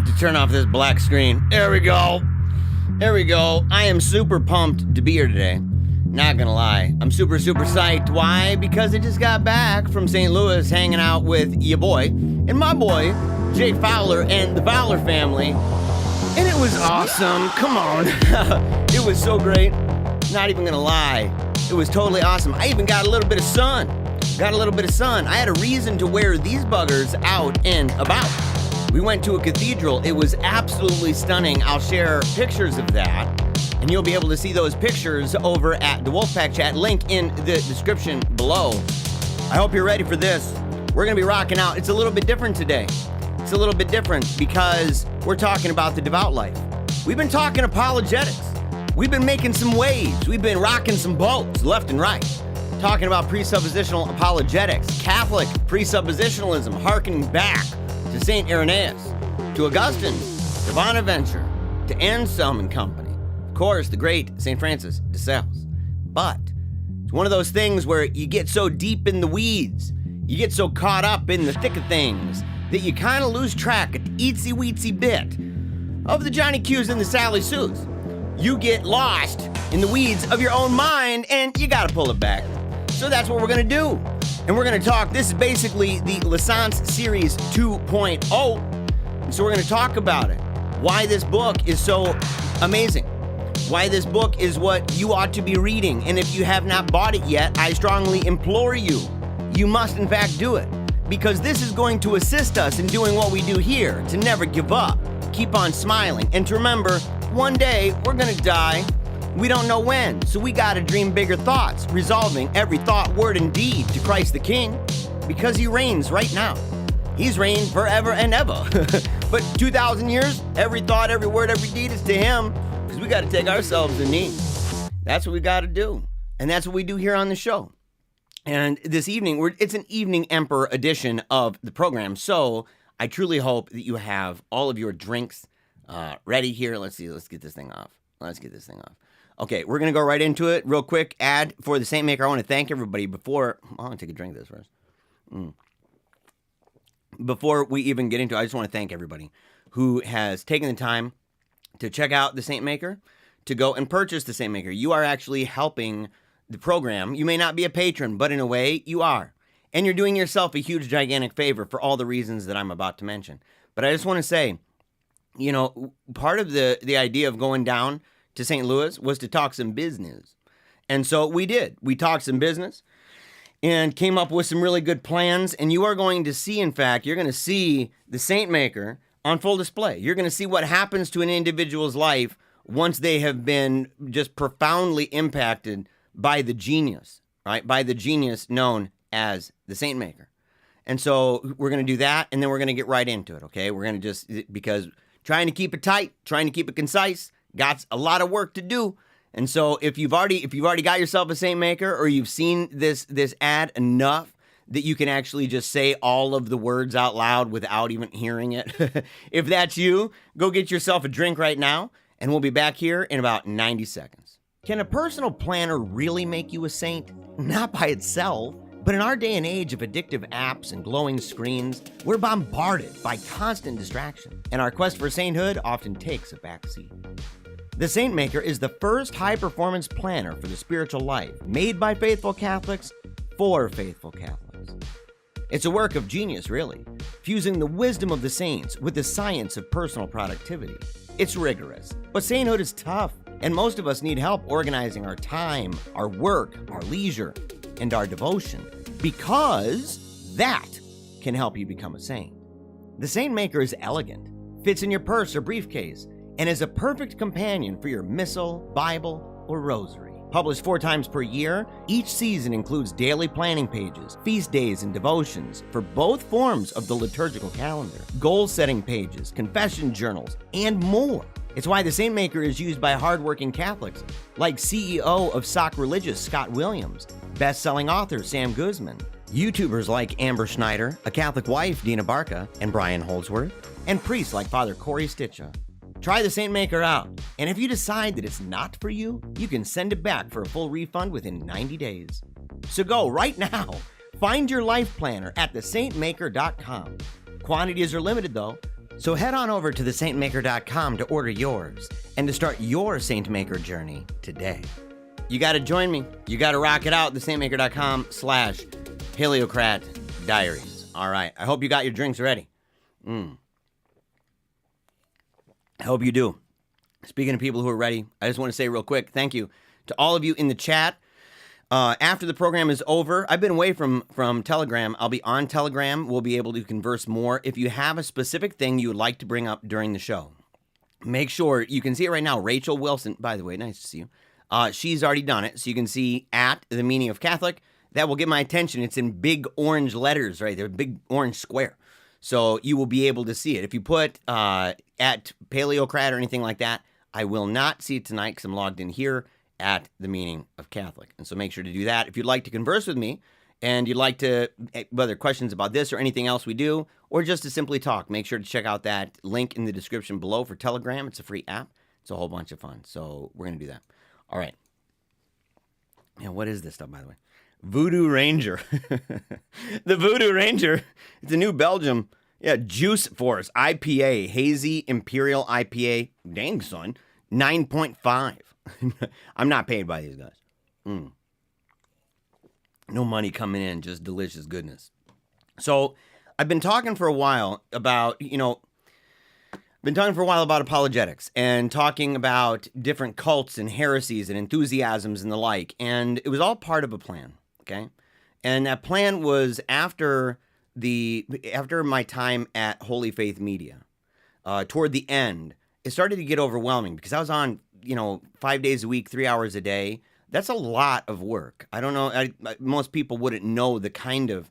have to turn off this black screen. There we go. I am super pumped to be here today. Not gonna lie. I'm super psyched. Why? Because I just got back from St. Louis hanging out with your boy and my boy, Jake Fowler and the Fowler family. And it was awesome. Come on. It was so great. Not even gonna lie. It was totally awesome. I even got a little bit of sun. I had a reason to wear these buggers out and about. We went to a cathedral. It was absolutely stunning. I'll share pictures of that, and you'll be able to see those pictures over at the Wolfpack Chat, link in the description below. I hope you're ready for this. We're gonna be rocking out. It's a little bit different today. It's a little bit different because we're talking about the devout life. We've been talking apologetics. We've been making some waves. We've been rocking some boats left and right. Talking about presuppositional apologetics, Catholic presuppositionalism, harkening back to St. Irenaeus, to Augustine, to Bonaventure, to Anselm and company. Of course, the great St. Francis de Sales. But it's one of those things where you get so deep in the weeds, you get so caught up in the thick of things, that you kind of lose track at the itsy-weetsy bit of the Johnny Q's and the Sally Sue's. You get lost in the weeds of your own mind, and you gotta pull it back. So that's what we're gonna do. And we're gonna talk, this is basically the Licence Series 2.0. And so we're gonna talk about it. Why this book is so amazing. Why this book is what you ought to be reading. And if you have not bought it yet, I strongly implore you, you must in fact do it. Because this is going to assist us in doing what we do here, to never give up, keep on smiling, and to remember, one day we're gonna die. We don't know when, so we gotta dream bigger thoughts, resolving every thought, word, and deed to Christ the King, because he reigns right now. He's reigned forever and ever. But 2,000 years, every thought, every word, every deed is to him, because we gotta take ourselves a knee. That's what we gotta do, and that's what we do here on the show. And this evening, it's an Evening Emperor edition of the program, so I truly hope that you have all of your drinks ready here. Let's get this thing off. Okay, we're going to go right into it. Real quick ad for the Saintmaker. I want to thank everybody before... I want to take a drink of this first. Before we even get into it, I just want to thank everybody who has taken the time to check out the Saintmaker, to go and purchase the Saintmaker. You are actually helping the program. You may not be a patron, but in a way, you are. And you're doing yourself a huge, gigantic favor for all the reasons that I'm about to mention. But I just want to say, you know, part of the idea of going down to St. Louis was to talk some business. And so we did. We talked some business and came up with some really good plans. And you are going to see, in fact, you're going to see the Saintmaker on full display. You're going to see what happens to an individual's life once they have been just profoundly impacted by the genius, right? By the genius known as the Saintmaker. And so we're going to do that, and then we're going to get right into it, okay? We're going to just, because trying to keep it tight, trying to keep it concise, got a lot of work to do. And so if you've already got yourself a Saintmaker, or you've seen this ad enough that you can actually just say all of the words out loud without even hearing it, if that's you, go get yourself a drink right now, and we'll be back here in about 90 seconds. Can a personal planner really make you a saint? Not by itself. But in our day and age of addictive apps and glowing screens, we're bombarded by constant distraction, and our quest for sainthood often takes a backseat. The Saintmaker is the first high-performance planner for the spiritual life, made by faithful Catholics for faithful Catholics. It's a work of genius, really, fusing the wisdom of the saints with the science of personal productivity. It's rigorous, but sainthood is tough, and most of us need help organizing our time, our work, our leisure, and our devotion, because that can help you become a saint. The Saintmaker is elegant, fits in your purse or briefcase, and is a perfect companion for your missal, Bible, or rosary. Published 4 times per year, each season includes daily planning pages, feast days, and devotions for both forms of the liturgical calendar, goal-setting pages, confession journals, and more. It's why the Saintmaker is used by hardworking Catholics, like CEO of Sock Religious Scott Williams, best-selling author Sam Guzman, YouTubers like Amber Schneider, a Catholic wife Dina Barca, and Brian Holdsworth, and priests like Father Corey Stitcha. Try the Saintmaker out, and if you decide that it's not for you, you can send it back for a full refund within 90 days. So go right now. Find your life planner at thesaintmaker.com. Quantities are limited though. So head on over to thesaintmaker.com to order yours and to start your SaintMaker journey today. You got to join me. You got to rock it out. thesaintmaker.com/PaleocratDiaries. All right. I hope you got your drinks ready. I hope you do. Speaking of people who are ready, I just want to say real quick, thank you to all of you in the chat. After the program is over, I've been away from Telegram. I'll be on Telegram. We'll be able to converse more. If you have a specific thing you would like to bring up during the show, make sure you can see it right now. Rachel Wilson, by the way, nice to see you. She's already done it. So you can see at the meaning of Catholic. That will get my attention. It's in big orange letters right there, big orange square. So you will be able to see it. If you put at Paleocrat or anything like that, I will not see it tonight because I'm logged in here at the meaning of Catholic. And so make sure to do that. If you'd like to converse with me and you'd like to, whether questions about this or anything else we do, or just to simply talk, make sure to check out that link in the description below for Telegram. It's a free app. It's a whole bunch of fun. So we're going to do that. All right. Yeah, what is this stuff, by the way? Voodoo Ranger. The Voodoo Ranger. It's a new Belgium. Yeah, Juice Force IPA. Hazy Imperial IPA. Dang, son. 9.5. I'm not paid by these guys. No money coming in, just delicious goodness. So I've been talking for a while about, apologetics and talking about different cults and heresies and enthusiasms and the like. And it was all part of a plan, okay? And that plan was after my time at Holy Faith Media. Toward the end, it started to get overwhelming because I was on 5 days a week, 3 hours a day. That's a lot of work. I don't know. Most people wouldn't know the kind of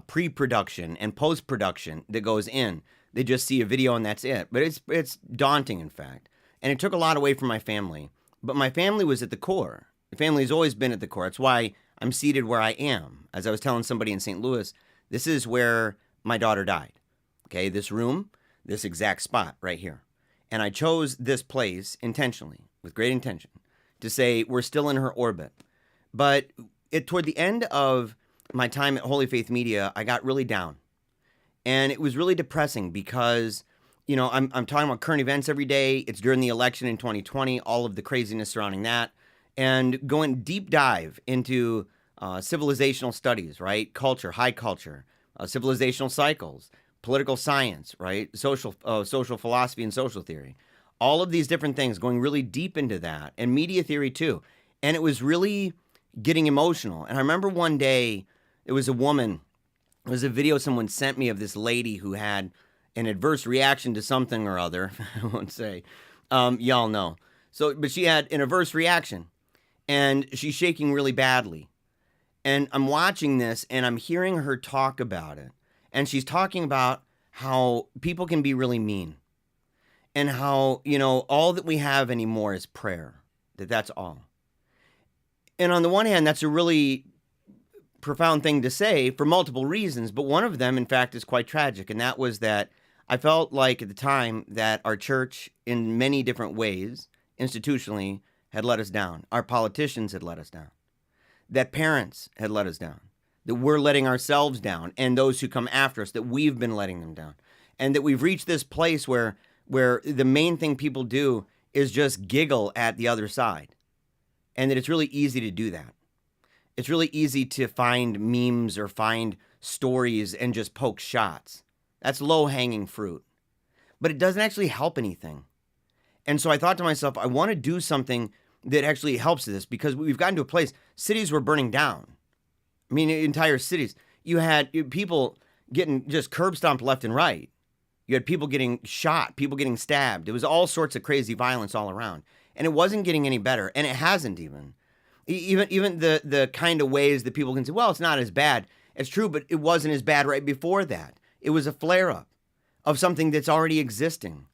pre-production and post-production that goes in. They just see a video and that's it. But it's daunting, in fact. And it took a lot away from my family. But my family was at the core. The family has always been at the core. That's why I'm seated where I am. As I was telling somebody in St. Louis, this is where my daughter died. Okay, this room, this exact spot right here. And I chose this place intentionally, with great intention, to say we're still in her orbit. But toward the end of my time at Holy Faith Media, I got really down. And it was really depressing because, I'm talking about current events every day. It's during the election in 2020, all of the craziness surrounding that, and going deep dive into civilizational studies, right? Culture, high culture, civilizational cycles, political science, right? Social philosophy and social theory. All of these different things, going really deep into that, and media theory too. And it was really getting emotional. And I remember one day, it was a woman, it was a video someone sent me of this lady who had an adverse reaction to something or other. I won't say. Y'all know. But she had an adverse reaction, and she's shaking really badly. And I'm watching this, and I'm hearing her talk about it. And she's talking about how people can be really mean. And how, all that we have anymore is prayer. That's all. And on the one hand, that's a really profound thing to say for multiple reasons. But one of them, in fact, is quite tragic. And that was that I felt like at the time that our church, in many different ways, institutionally, had let us down. Our politicians had let us down. That parents had let us down. That we're letting ourselves down. And those who come after us, that we've been letting them down. And that we've reached this place where the main thing people do is just giggle at the other side. And that it's really easy to do that. It's really easy to find memes or find stories and just poke shots. That's low-hanging fruit. But it doesn't actually help anything. And so I thought to myself, I want to do something that actually helps this, because we've gotten to a place, cities were burning down. I mean, entire cities. You had people getting just curb stomped left and right. You had people getting shot, people getting stabbed. It was all sorts of crazy violence all around. And it wasn't getting any better. And it hasn't even. Even the kind of ways that people can say, well, it's not as bad. It's true, but it wasn't as bad right before that. It was a flare-up of something that's already existing.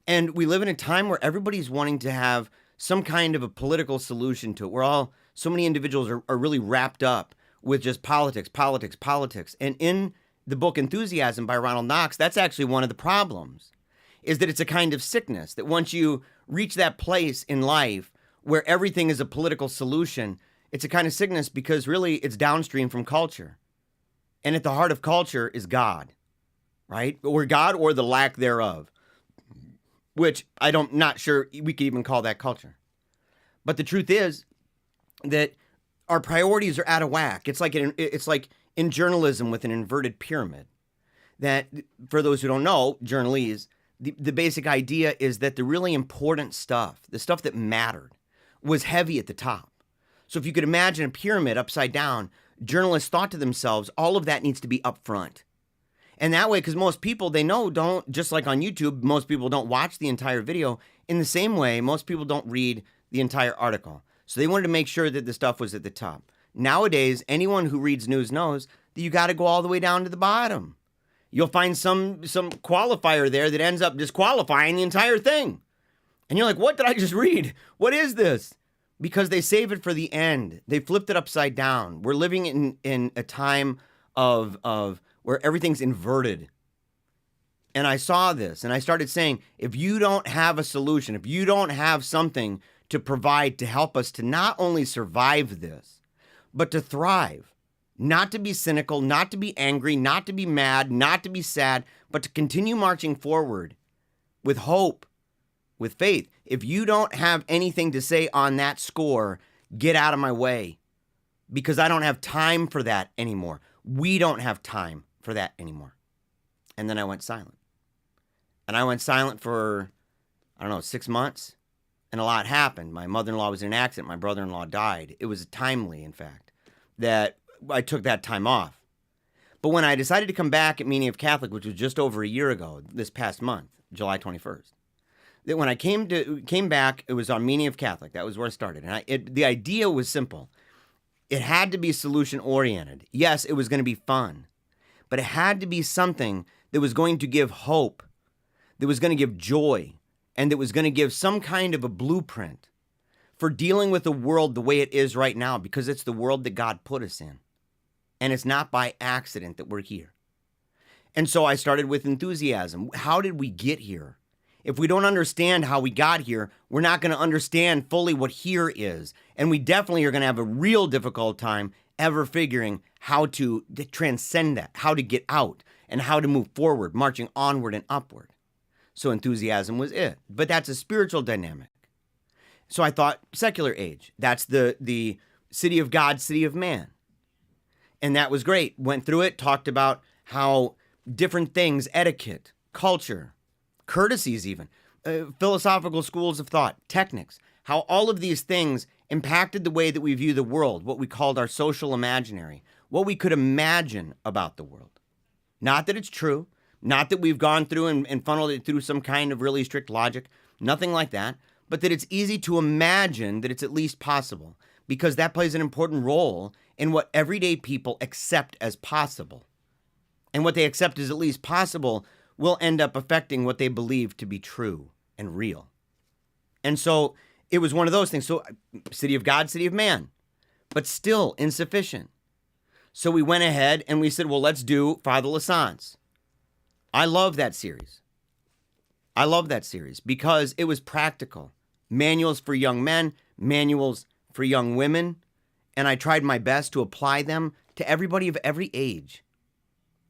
And we live in a time where everybody's wanting to have some kind of a political solution to it. So many individuals are really wrapped up with just politics. And in the book Enthusiasm by Ronald Knox, that's actually one of the problems, is that it's a kind of sickness, that once you reach that place in life where everything is a political solution, it's a kind of sickness because really it's downstream from culture. And at the heart of culture is God. right? Or God or the lack thereof, which not sure we could even call that culture. But the truth is that our priorities are out of whack. It's like in journalism with an inverted pyramid. That, for those who don't know, journalese, the basic idea is that the really important stuff, the stuff that mattered, was heavy at the top. So if you could imagine a pyramid upside down, journalists thought to themselves, all of that needs to be up front. And that way, because most people, they know, don't, just like on YouTube, most people don't watch the entire video. In the same way, most people don't read the entire article. So they wanted to make sure that the stuff was at the top. Nowadays, anyone who reads news knows that you got to go all the way down to the bottom. You'll find some qualifier there that ends up disqualifying the entire thing. And you're like, what did I just read? What is this? Because they save it for the end. They flipped it upside down. We're living in a time of where everything's inverted. And I saw this and I started saying, if you don't have a solution, if you don't have something to provide to help us to not only survive this, but to thrive, not to be cynical, not to be angry, not to be mad, not to be sad, but to continue marching forward with hope, with faith. If you don't have anything to say on that score, get out of my way, because I don't have time for that anymore. We don't have time for that anymore. And then I went silent. And I went silent for, 6 months. And a lot happened. My mother-in-law was in an accident. My brother-in-law died. It was timely, in fact, that I took that time off. But when I decided to come back at Meaning of Catholic, which was just over a year ago, this past month, July 21st, that when I came back, it was on Meaning of Catholic. That was where I started. And the idea was simple. It had to be solution-oriented. Yes, it was going to be fun. But it had to be something that was going to give hope, that was going to give joy, and that was going to give some kind of a blueprint for dealing with the world the way it is right now, because it's the world that God put us in. And it's not by accident that we're here. And so I started with enthusiasm. How did we get here? If we don't understand how we got here, we're not going to understand fully what here is. And we definitely are going to have a real difficult time ever figuring how to transcend that, how to get out, and how to move forward, marching onward and upward. So enthusiasm was it. But that's a spiritual dynamic. So I thought secular age. That's the city of God, city of man. And that was great. Went through it, talked about how different things, etiquette, culture, courtesies even, philosophical schools of thought, techniques, how all of these things impacted the way that we view the world, what we called our social imaginary, what we could imagine about the world. Not that it's true, not that we've gone through and funneled it through some kind of really strict logic, nothing like that, but that it's easy to imagine that it's at least possible, because that plays an important role in what everyday people accept as possible. And what they accept as at least possible will end up affecting what they believe to be true and real. And so it was one of those things. So city of God, city of man, but still insufficient. So we went ahead and we said, well, let's do Father Lassance. I love that series. I love that series because it was practical. Manuals for young men, manuals for young women, and I tried my best to apply them to everybody of every age,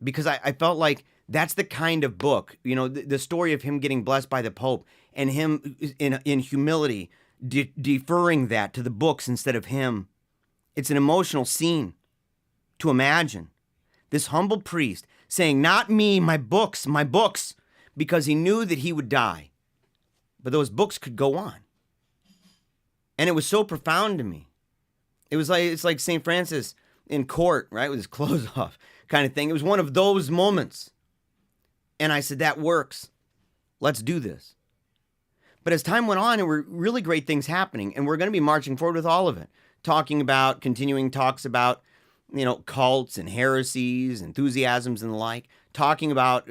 because I felt like that's the kind of book, the story of him getting blessed by the Pope and him in humility deferring that to the books instead of him. It's an emotional scene to imagine. This humble priest saying, not me, my books, because he knew that he would die. But those books could go on. And it was so profound to me. It's like St. Francis in court, right, with his clothes off kind of thing. It was one of those moments. And I said, that works. Let's do this. But as time went on, there were really great things happening. And we're going to be marching forward with all of it. Continuing talks about, cults and heresies, enthusiasms and the like. Talking about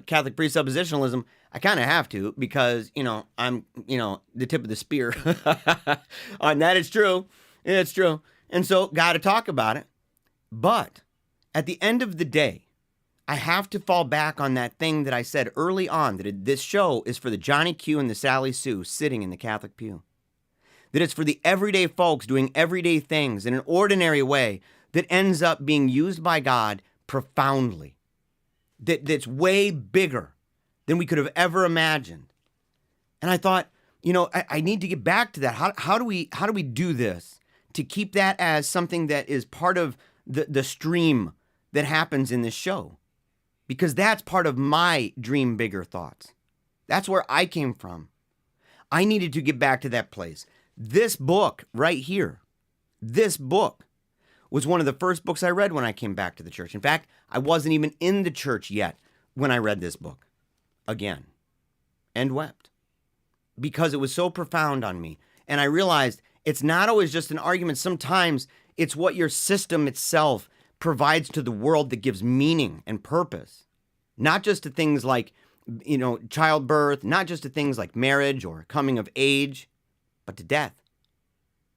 Catholic presuppositionalism. I kind of have to because, I'm, the tip of the spear. On that, it's true. It's true. And so, got to talk about it. But at the end of the day, I have to fall back on that thing that I said early on, that this show is for the Johnny Q and the Sally Sue sitting in the Catholic pew. That it's for the everyday folks doing everyday things in an ordinary way that ends up being used by God profoundly. that's way bigger than we could have ever imagined. And I thought, I need to get back to that. How do we do this to keep that as something that is part of the stream that happens in this show? Because that's part of my dream bigger thoughts. That's where I came from. I needed to get back to that place. This book right here, this book was one of the first books I read when I came back to the church. In fact, I wasn't even in the church yet when I read this book again and wept because it was so profound on me. And I realized it's not always just an argument. Sometimes it's what your system itself provides to the world that gives meaning and purpose, not just to things like, childbirth, not just to things like marriage or coming of age, but to death.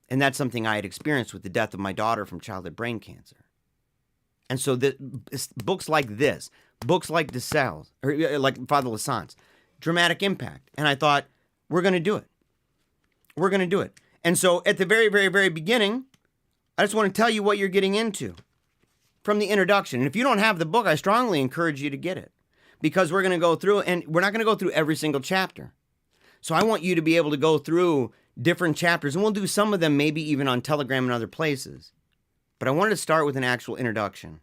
And that's something I had experienced with the death of my daughter from childhood brain cancer. And so books like this, books like DeSales, or like Father Lassant's, dramatic impact. And I thought, we're going to do it. We're going to do it. And so at the very, very, very beginning, I just want to tell you what you're getting into from the introduction. And if you don't have the book, I strongly encourage you to get it, because we're going to go through, and we're not going to go through every single chapter. So I want you to be able to go through different chapters, and we'll do some of them maybe even on Telegram and other places. But I wanted to start with an actual introduction,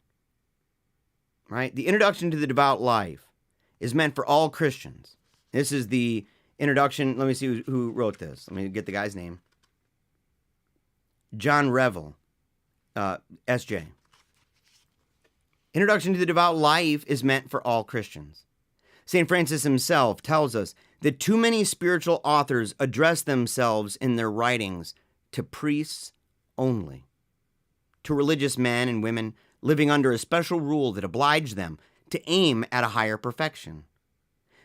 right? The introduction to the devout life is meant for all Christians. This is the introduction. Let me see who wrote this. Let me get the guy's name. John Revel, S.J. Introduction to the Devout Life is meant for all Christians. St. Francis himself tells us that too many spiritual authors address themselves in their writings to priests only, to religious men and women living under a special rule that obliged them to aim at a higher perfection.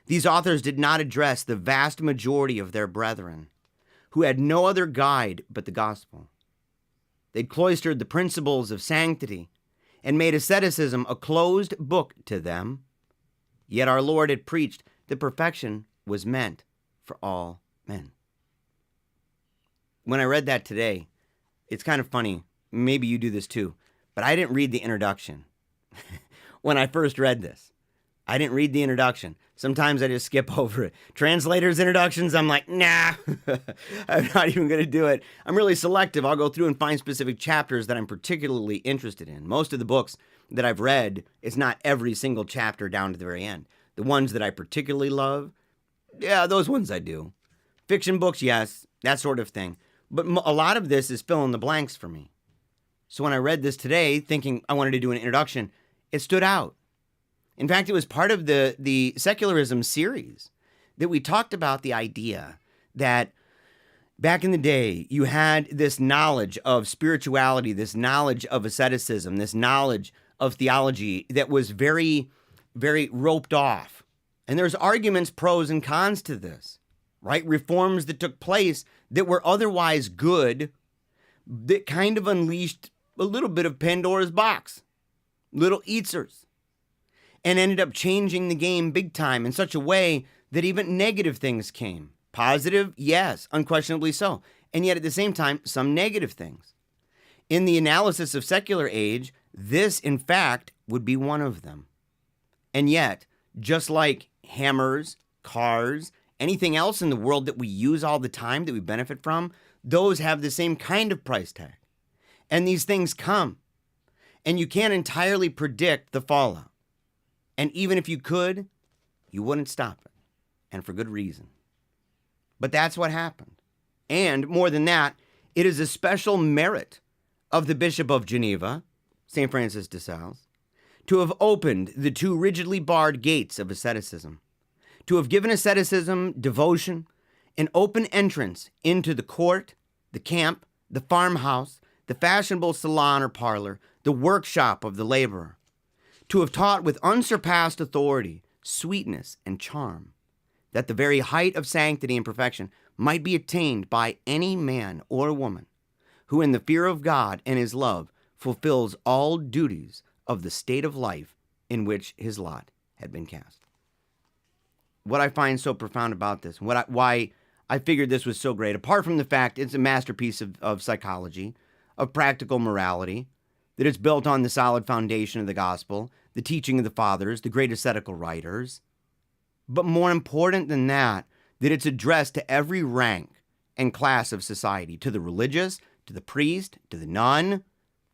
These authors did not address the vast majority of their brethren, who had no other guide but the gospel. They'd cloistered the principles of sanctity and made asceticism a closed book to them. Yet our Lord had preached that perfection was meant for all men. When I read that today, it's kind of funny. Maybe you do this too, but I didn't read the introduction. When I first read this, I didn't read the introduction. Sometimes I just skip over it. Translators' introductions, I'm like, nah, I'm not even going to do it. I'm really selective. I'll go through and find specific chapters that I'm particularly interested in. Most of the books that I've read, it's not every single chapter down to the very end. The ones that I particularly love, yeah, those ones I do. Fiction books, yes, that sort of thing. But a lot of this is fill in the blanks for me. So when I read this today, thinking I wanted to do an introduction, it stood out. In fact, it was part of the secularism series that we talked about the idea that back in the day, you had this knowledge of spirituality, this knowledge of asceticism, this knowledge of theology that was very, very roped off. And there's arguments, pros and cons to this, right? Reforms that took place that were otherwise good, that kind of unleashed a little bit of Pandora's box, little eaters, and ended up changing the game big time in such a way that even negative things came. Positive, yes, unquestionably so. And yet at the same time, some negative things. In the analysis of secular age, this, in fact, would be one of them. And yet, just like hammers, cars, anything else in the world that we use all the time that we benefit from, those have the same kind of price tag. And these things come. And you can't entirely predict the fallout. And even if you could, you wouldn't stop it. And for good reason. But that's what happened. And more than that, it is a special merit of the Bishop of Geneva, St. Francis de Sales, to have opened the two rigidly barred gates of asceticism, to have given asceticism, devotion, an open entrance into the court, the camp, the farmhouse, the fashionable salon or parlor, the workshop of the laborer, to have taught with unsurpassed authority, sweetness, and charm, that the very height of sanctity and perfection might be attained by any man or woman who in the fear of God and his love fulfills all duties of the state of life in which his lot had been cast. What I find so profound about this, why I figured this was so great, apart from the fact it's a masterpiece of psychology, of practical morality, that it's built on the solid foundation of the gospel, the teaching of the fathers, the great ascetical writers. But more important than that it's addressed to every rank and class of society, to the religious, to the priest, to the nun,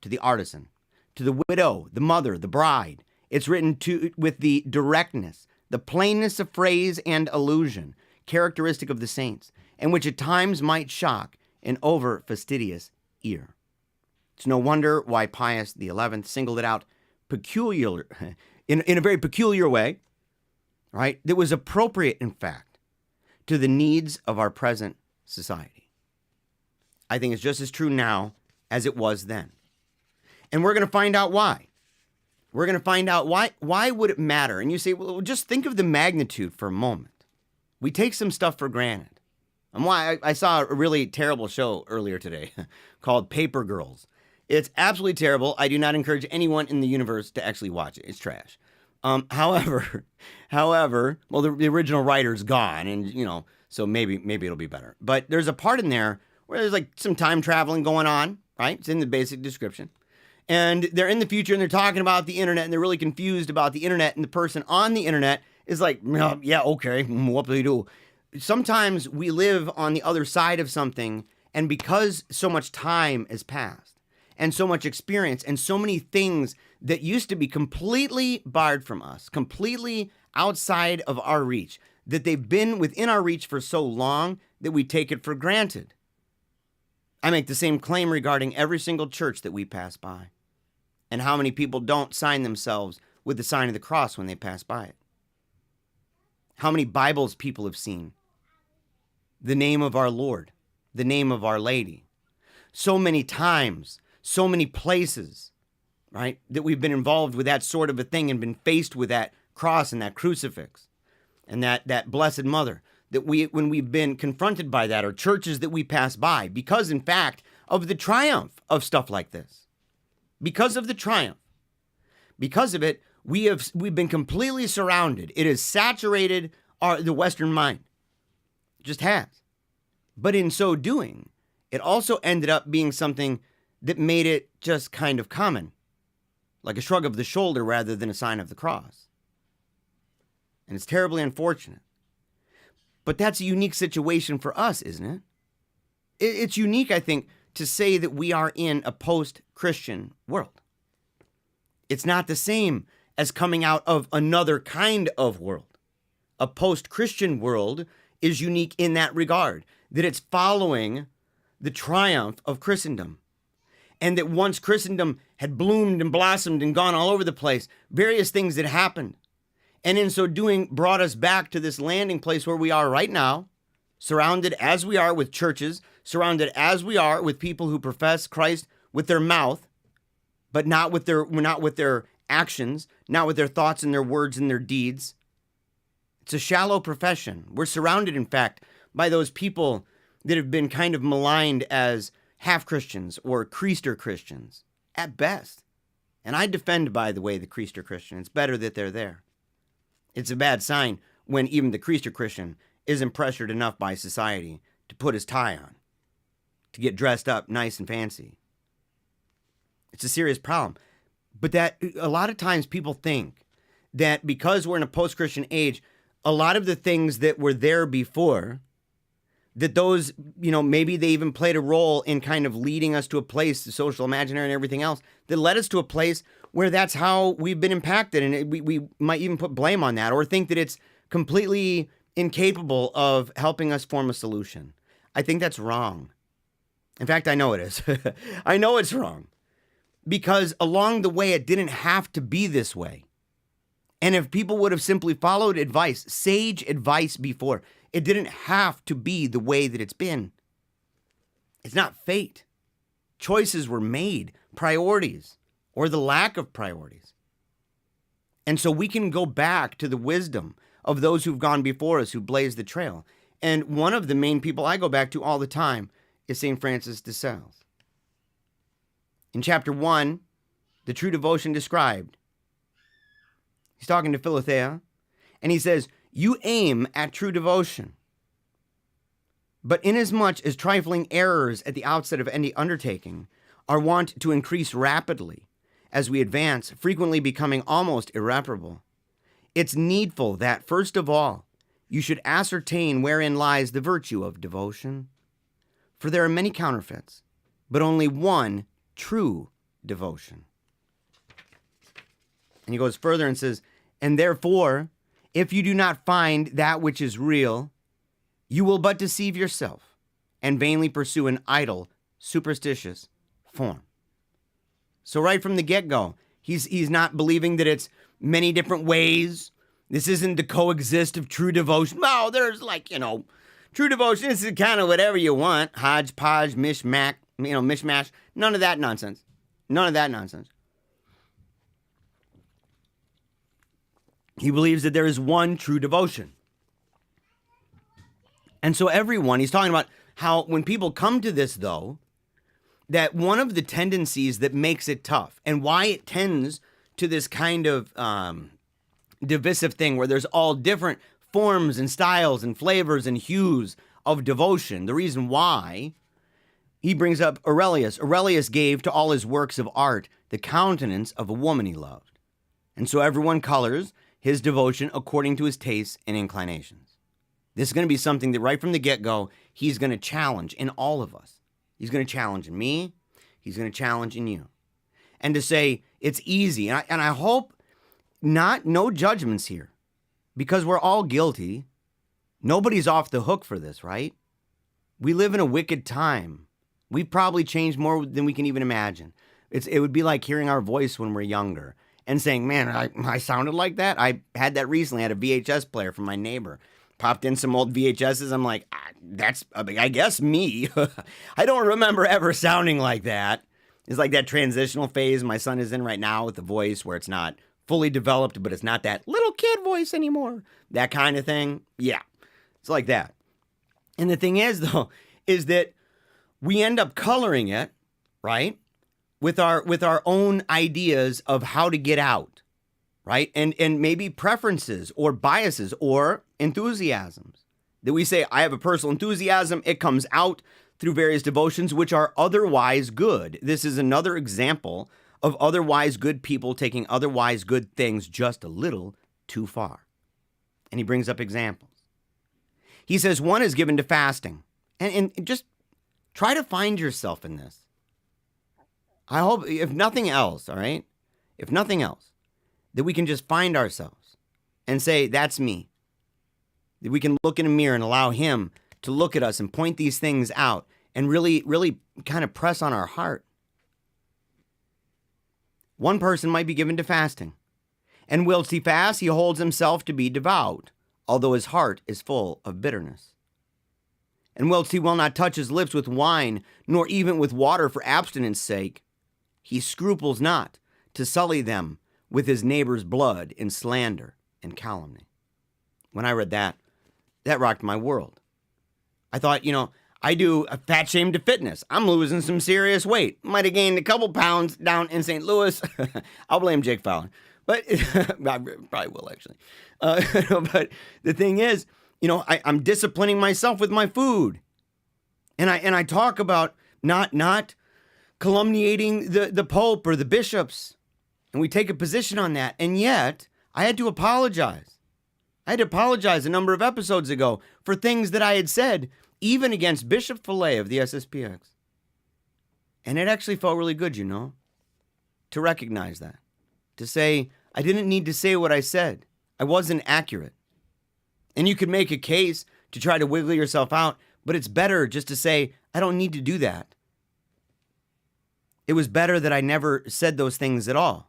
to the artisan, to the widow, the mother, the bride. It's written with the directness, the plainness of phrase and allusion, characteristic of the saints, and which at times might shock an over fastidious ear. It's no wonder why Pius XI singled it out in a very peculiar way, right? That was appropriate, in fact, to the needs of our present society. I think it's just as true now as it was then. And we're going to find out why. We're going to find out why would it matter? And you say, well, just think of the magnitude for a moment. We take some stuff for granted. And why I saw a really terrible show earlier today called Paper Girls. It's absolutely terrible. I do not encourage anyone in the universe to actually watch it. It's trash. However, well, the original writer's gone, and so maybe it'll be better. But there's a part in there where there's like some time traveling going on, right? It's in the basic description. And they're in the future and they're talking about the internet and they're really confused about the internet, and the person on the internet is like, yeah, okay, what do you do? Sometimes we live on the other side of something, and because so much time has passed and so much experience and so many things that used to be completely barred from us, completely outside of our reach, that they've been within our reach for so long that we take it for granted. I make the same claim regarding every single church that we pass by, and how many people don't sign themselves with the sign of the cross when they pass by it. How many Bibles people have seen, the name of our Lord, the name of Our Lady, so many times, so many places, right, that we've been involved with that sort of a thing and been faced with that cross and that crucifix and that Blessed Mother, that when we've been confronted by that, or churches that we pass by, because in fact of the triumph of stuff like this, because of the triumph, because of it, we've been completely surrounded. It has saturated the Western mind. It just has. But in so doing, it also ended up being something that made it just kind of common, like a shrug of the shoulder rather than a sign of the cross. And it's terribly unfortunate. But that's a unique situation for us, isn't it? It's unique, I think, to say that we are in a post-Christian world. It's not the same as coming out of another kind of world. A post-Christian world is unique in that regard, that it's following the triumph of Christendom. And that once Christendom had bloomed and blossomed and gone all over the place, various things had happened. And in so doing, brought us back to this landing place where we are right now, surrounded as we are with churches, surrounded as we are with people who profess Christ with their mouth, but not with their actions, not with their thoughts and their words and their deeds. It's a shallow profession. We're surrounded, in fact, by those people that have been kind of maligned as half-Christians or Creaster Christians, at best. And I defend, by the way, the Creaster Christian. It's better that they're there. It's a bad sign when even the Creaster Christian isn't pressured enough by society to put his tie on, to get dressed up nice and fancy. It's a serious problem. But that a lot of times people think that because we're in a post-Christian age, a lot of the things that were there before, that those, maybe they even played a role in kind of leading us to a place, the social imaginary and everything else, that led us to a place where that's how we've been impacted. And we might even put blame on that, or think that it's completely incapable of helping us form a solution. I think that's wrong. In fact, I know it is. I know it's wrong. Because along the way, it didn't have to be this way. And if people would have simply followed advice, sage advice before, it didn't have to be the way that it's been. It's not fate. Choices were made, priorities, or the lack of priorities. And so we can go back to the wisdom of those who've gone before us, who blazed the trail. And one of the main people I go back to all the time is St. Francis de Sales. In chapter 1, the true devotion described, he's talking to Philothea, and he says, "You aim at true devotion, but inasmuch as trifling errors at the outset of any undertaking are wont to increase rapidly, as we advance, frequently becoming almost irreparable. It's needful that, first of all, you should ascertain wherein lies the virtue of devotion. For there are many counterfeits, but only one true devotion. And he goes further and says, and therefore, if you do not find that which is real, you will but deceive yourself and vainly pursue an idle, superstitious form. So right from the get-go, he's not believing that it's many different ways. This isn't the coexist of true devotion. No, there's true devotion is kind of whatever you want. Hodgepodge, mishmash. None of that nonsense. None of that nonsense. He believes that there is one true devotion. And so he's talking about how when people come to this, though, that one of the tendencies that makes it tough and why it tends to this kind of divisive thing where there's all different forms and styles and flavors and hues of devotion. The reason why he brings up Aurelius. Aurelius gave to all his works of art the countenance of a woman he loved. And so everyone colors his devotion according to his tastes and inclinations. This is going to be something that right from the get-go, he's going to challenge in all of us. He's going to challenge in me. He's going to challenge in you. And to say it's easy. And I hope no judgments here, because we're all guilty. Nobody's off the hook for this, right? We live in a wicked time. We've probably changed more than we can even imagine. It would be like hearing our voice when we're younger and saying, man, I sounded like that. I had that recently. I had a VHS player from my neighbor. Popped in some old VHSs. I'm like, that's, I guess, me. I don't remember ever sounding like that. It's like that transitional phase my son is in right now with the voice where it's not fully developed, but it's not that little kid voice anymore. That kind of thing. Yeah, it's like that. And the thing is, though, is that we end up coloring it, right, with our own ideas of how to get out, right? And maybe preferences or biases or enthusiasms that we say, I have a personal enthusiasm. It comes out through various devotions, which are otherwise good. This is another example of otherwise good people taking otherwise good things just a little too far. And he brings up examples. He says one is given to fasting. And just try to find yourself in this. I hope, if nothing else, all right? If nothing else, that we can just find ourselves and say, that's me. That we can look in a mirror and allow him to look at us and point these things out and really, really kind of press on our heart. One person might be given to fasting. And whilst he fasts, he holds himself to be devout, although his heart is full of bitterness. And whilst he will not touch his lips with wine, nor even with water for abstinence' sake, he scruples not to sully them with his neighbor's blood in slander and calumny. When I read that rocked my world. I thought, I do a fat shame to fitness. I'm losing some serious weight. Might have gained a couple pounds down in St. Louis. I'll blame Jake Fallon. But I probably will, actually. But the thing is, I'm disciplining myself with my food. And I talk about not calumniating the Pope or the bishops. And we take a position on that. And yet, I had to apologize. I had to apologize a number of episodes ago for things that I had said, even against Bishop Philothea of the SSPX. And it actually felt really good, to recognize that. To say, I didn't need to say what I said. I wasn't accurate. And you could make a case to try to wiggle yourself out, but it's better just to say, I don't need to do that. It was better that I never said those things at all.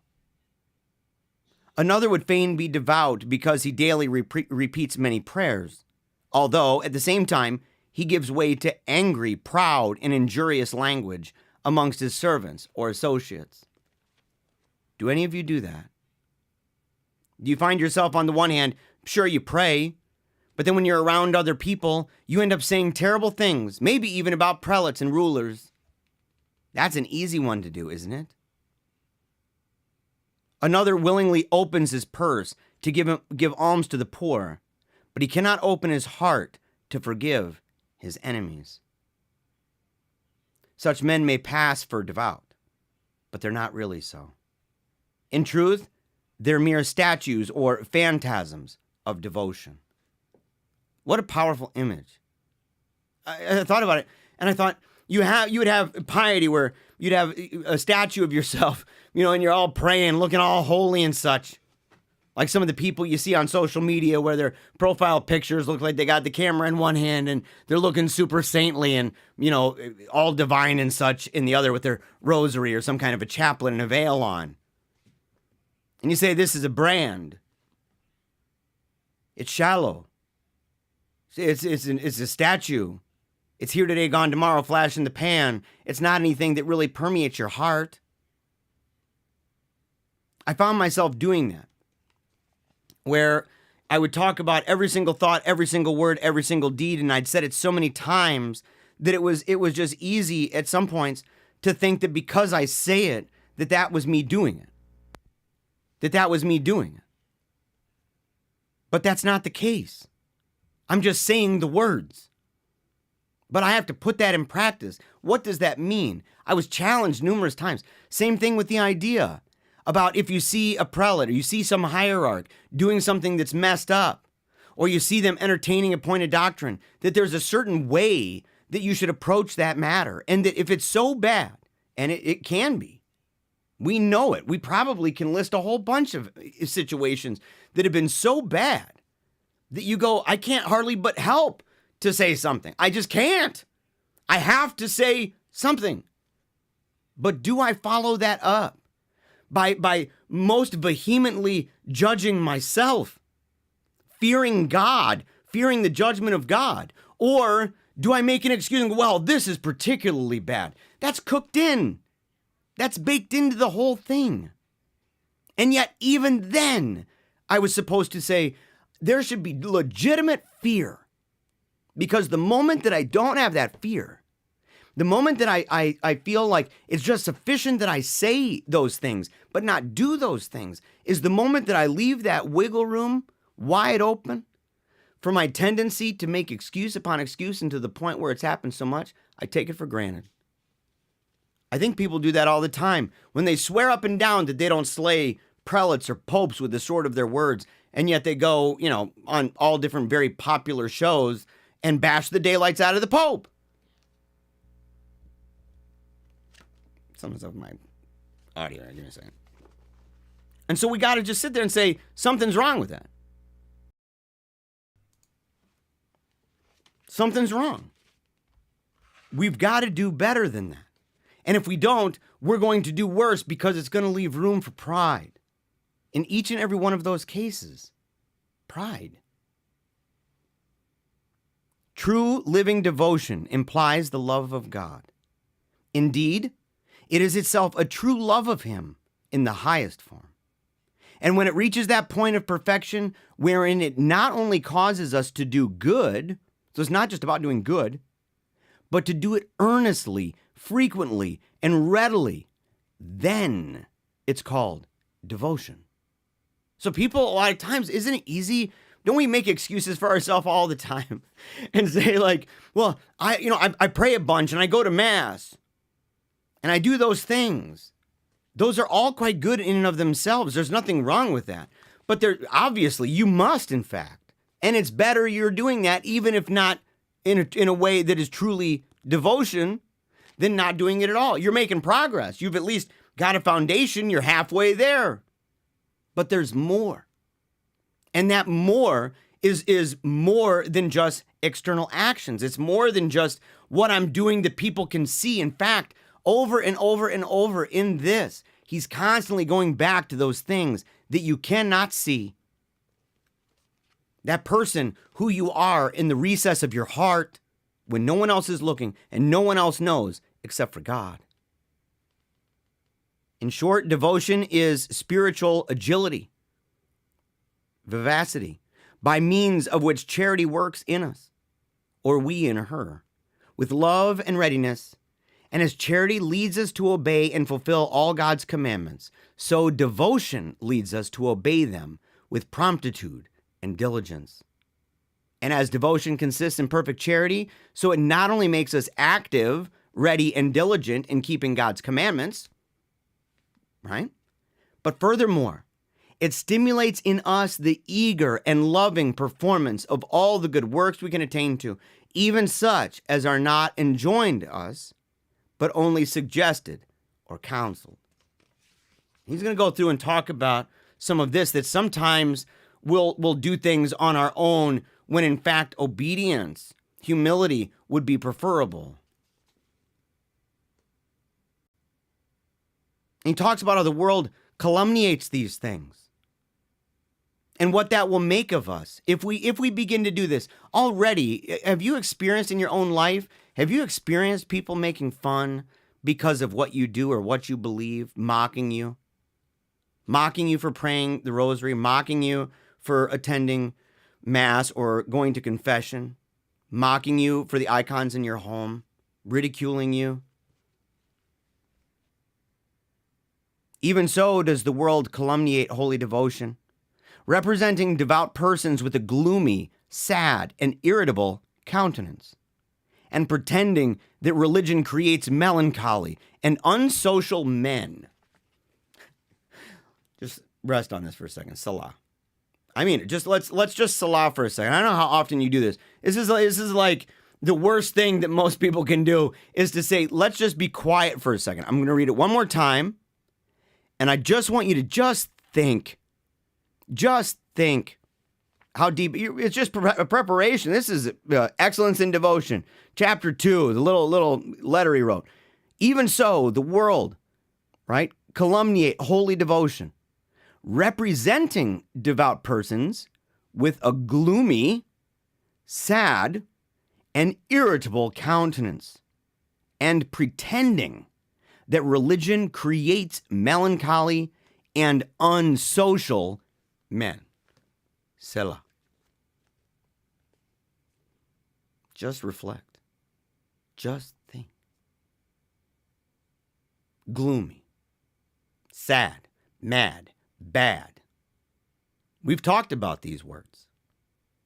Another would fain be devout because he daily repeats many prayers, although at the same time he gives way to angry, proud, and injurious language amongst his servants or associates. Do any of you do that? Do you find yourself on the one hand, sure you pray, but then when you're around other people, you end up saying terrible things, maybe even about prelates and rulers? That's an easy one to do, isn't it? Another willingly opens his purse to give alms to the poor, but he cannot open his heart to forgive his enemies. Such men may pass for devout, but they're not really so. In truth, they're mere statues or phantasms of devotion. What a powerful image. I thought about it, and I thought you would have piety where you'd have a statue of yourself, and you're all praying, looking all holy and such. Like some of the people you see on social media where their profile pictures look like they got the camera in one hand and they're looking super saintly and, all divine and such in the other with their rosary or some kind of a chaplet and a veil on. And you say, this is a brand. It's shallow. It's a statue. It's here today, gone tomorrow, flash in the pan. It's not anything that really permeates your heart. I found myself doing that, where I would talk about every single thought, every single word, every single deed, and I'd said it so many times that it was just easy at some points to think that because I say it, that was me doing it. That was me doing it. But that's not the case. I'm just saying the words. But I have to put that in practice. What does that mean? I was challenged numerous times. Same thing with the idea about if you see a prelate or you see some hierarch doing something that's messed up, or you see them entertaining a point of doctrine, that there's a certain way that you should approach that matter. And that if it's so bad, and it can be, we know it. We probably can list a whole bunch of situations that have been so bad that you go, I can't hardly but help to say something. I just can't. I have to say something. But do I follow that up by most vehemently judging myself, fearing God, fearing the judgment of God? Or do I make an excuse and go, well, this is particularly bad? That's cooked in. That's baked into the whole thing. And yet, even then, I was supposed to say, there should be legitimate fear. Because the moment that I don't have that fear, the moment that I feel like it's just sufficient that I say those things, but not do those things, is the moment that I leave that wiggle room wide open for my tendency to make excuse upon excuse, and to the point where it's happened so much, I take it for granted. I think people do that all the time when they swear up and down that they don't slay prelates or popes with the sword of their words, and yet they go, on all different very popular shows and bash the daylights out of the Pope. Something's up with my audio. Give me a second. And so we got to just sit there and say, something's wrong with that. Something's wrong. We've got to do better than that. And if we don't, we're going to do worse, because it's going to leave room for pride. In each and every one of those cases, pride. True living devotion implies the love of God. Indeed, it is itself a true love of Him in the highest form. And when it reaches that point of perfection wherein it not only causes us to do good, so it's not just about doing good, but to do it earnestly, frequently, and readily, then it's called devotion. So people, a lot of times, isn't it easy? Don't we make excuses for ourselves all the time and say like, well, I pray a bunch and I go to mass and I do those things. Those are all quite good in and of themselves. There's nothing wrong with that. But obviously you must, in fact. And it's better you're doing that, even if not in a way that is truly devotion, than not doing it at all. You're making progress. You've at least got a foundation. You're halfway there. But there's more. And that more is more than just external actions. It's more than just what I'm doing that people can see. In fact, over and over and over in this, he's constantly going back to those things that you cannot see. That person who you are in the recess of your heart when no one else is looking and no one else knows except for God. In short, devotion is spiritual agility, vivacity, by means of which charity works in us, or we in her, with love and readiness. And as charity leads us to obey and fulfill all God's commandments, so devotion leads us to obey them with promptitude and diligence. And as devotion consists in perfect charity, so it not only makes us active, ready, and diligent in keeping God's commandments, right? But furthermore, it stimulates in us the eager and loving performance of all the good works we can attain to, even such as are not enjoined us, but only suggested or counseled. He's going to go through and talk about some of this, that sometimes we'll do things on our own when in fact obedience, humility would be preferable. He talks about how the world calumniates these things and what that will make of us if we begin to do this. Already, have you experienced in your own life, have you experienced people making fun because of what you do or what you believe, mocking you for praying the rosary, mocking you for attending mass or going to confession, mocking you for the icons in your home, ridiculing you? Even so does the world calumniate holy devotion, representing devout persons with a gloomy, sad, and irritable countenance, and pretending that religion creates melancholy and unsocial men. Just rest on this for a second. Salah. I mean, let's just salah for a second. I don't know how often you do this. This is like the worst thing that most people can do is to say, let's just be quiet for a second. I'm going to read it one more time. And I just want you to just think how deep. It's just a preparation. This is Excellence in Devotion, chapter 2, the little letter he wrote. Even so, the world, right, calumniate holy devotion, representing devout persons with a gloomy, sad, and irritable countenance, and pretending that religion creates melancholy and unsocial men. Selah. Just reflect. Just think. Gloomy, sad, mad, bad. We've talked about these words.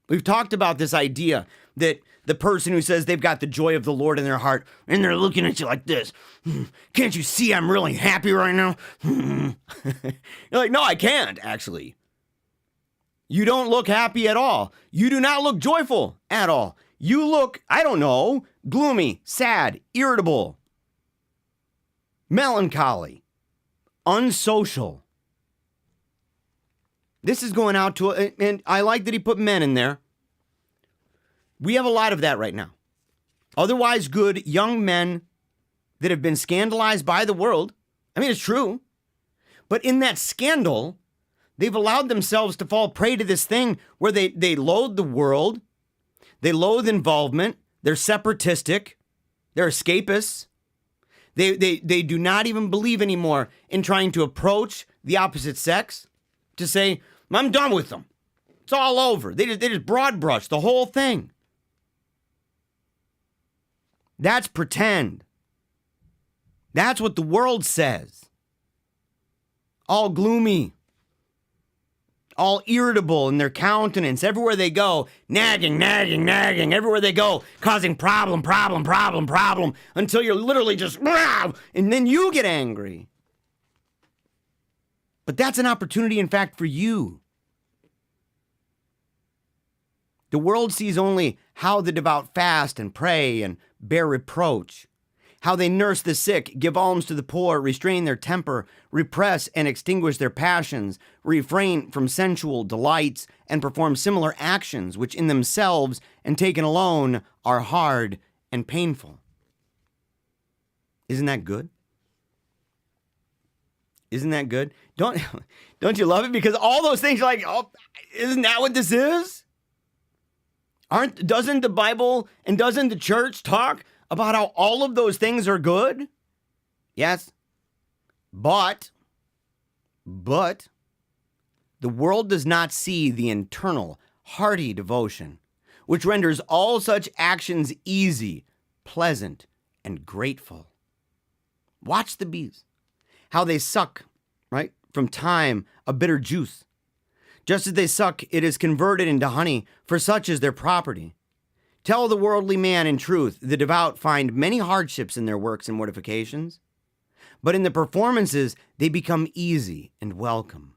We've talked about this idea that the person who says they've got the joy of the Lord in their heart and they're looking at you like this. Can't you see I'm really happy right now? You're like, no, I can't, actually. You don't look happy at all. You do not look joyful at all. You look, I don't know, gloomy, sad, irritable, melancholy, unsocial. This is going out to, and I like that he put men in there. We have a lot of that right now. Otherwise good young men that have been scandalized by the world. I mean, it's true. But in that scandal, they've allowed themselves to fall prey to this thing where they loathe the world. They loathe involvement. They're separatistic. They're escapists. They do not even believe anymore in trying to approach the opposite sex to say, I'm done with them. It's all over. They just broad brush the whole thing. That's pretend. That's what the world says. All gloomy. All irritable in their countenance. Everywhere they go, nagging. Everywhere they go, causing problem. Until you're literally just, and then you get angry. But that's an opportunity, in fact, for you. The world sees only how the devout fast and pray and bear reproach, how they nurse the sick, give alms to the poor, restrain their temper, repress and extinguish their passions, refrain from sensual delights, and perform similar actions which in themselves and taken alone are hard and painful. Isn't that good? Isn't that good? Don't you love it? Because all those things are like, oh, isn't that what this is? Doesn't the Bible and doesn't the church talk about how all of those things are good? Yes. But the world does not see the internal, hearty devotion, which renders all such actions easy, pleasant, and grateful. Watch the bees, how they suck, right, from time a bitter juice. Just as they suck, it is converted into honey, for such is their property. Tell the worldly man in truth, the devout find many hardships in their works and mortifications. But in the performances, they become easy and welcome.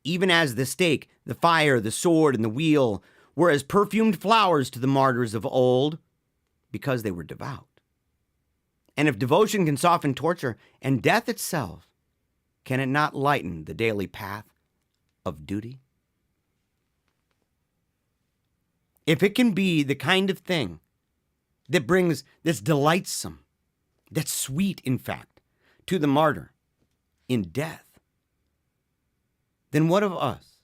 Even as the stake, the fire, the sword, and the wheel were as perfumed flowers to the martyrs of old, because they were devout. And if devotion can soften torture and death itself, can it not lighten the daily path of duty? If it can be the kind of thing that brings this delightsome, that's sweet, in fact, to the martyr in death, then what of us?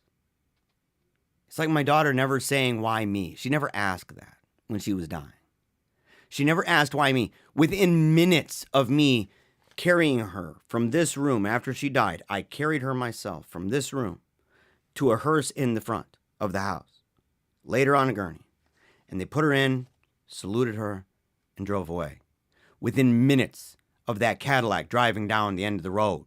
It's like my daughter never saying, why me? She never asked that when she was dying. She never asked why me. Within minutes of me carrying her from this room after she died, I carried her myself from this room to a hearse in the front of the house, laid her on a gurney, and they put her in, saluted her, and drove away. Within minutes of that Cadillac driving down the end of the road,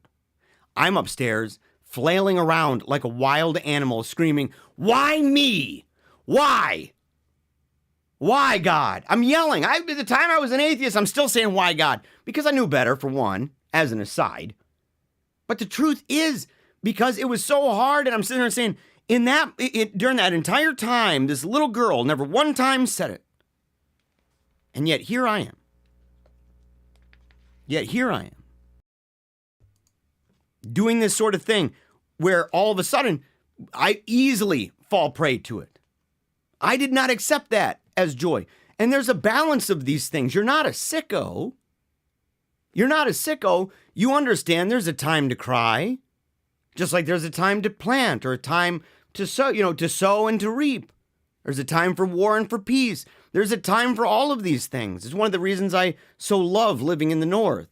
I'm upstairs flailing around like a wild animal, screaming, why me? Why? Why, God? I'm yelling. At the time I was an atheist, I'm still saying, why, God? Because I knew better, for one, as an aside. But the truth is, because it was so hard, and I'm sitting there saying, during that entire time, this little girl never one time said it. And yet here I am. Doing this sort of thing where all of a sudden I easily fall prey to it. I did not accept that as joy. And there's a balance of these things. You're not a sicko. You understand there's a time to cry, just like there's a time to plant or a time to sow, to sow and to reap. There's a time for war and for peace. There's a time for all of these things. It's one of the reasons I so love living in the North,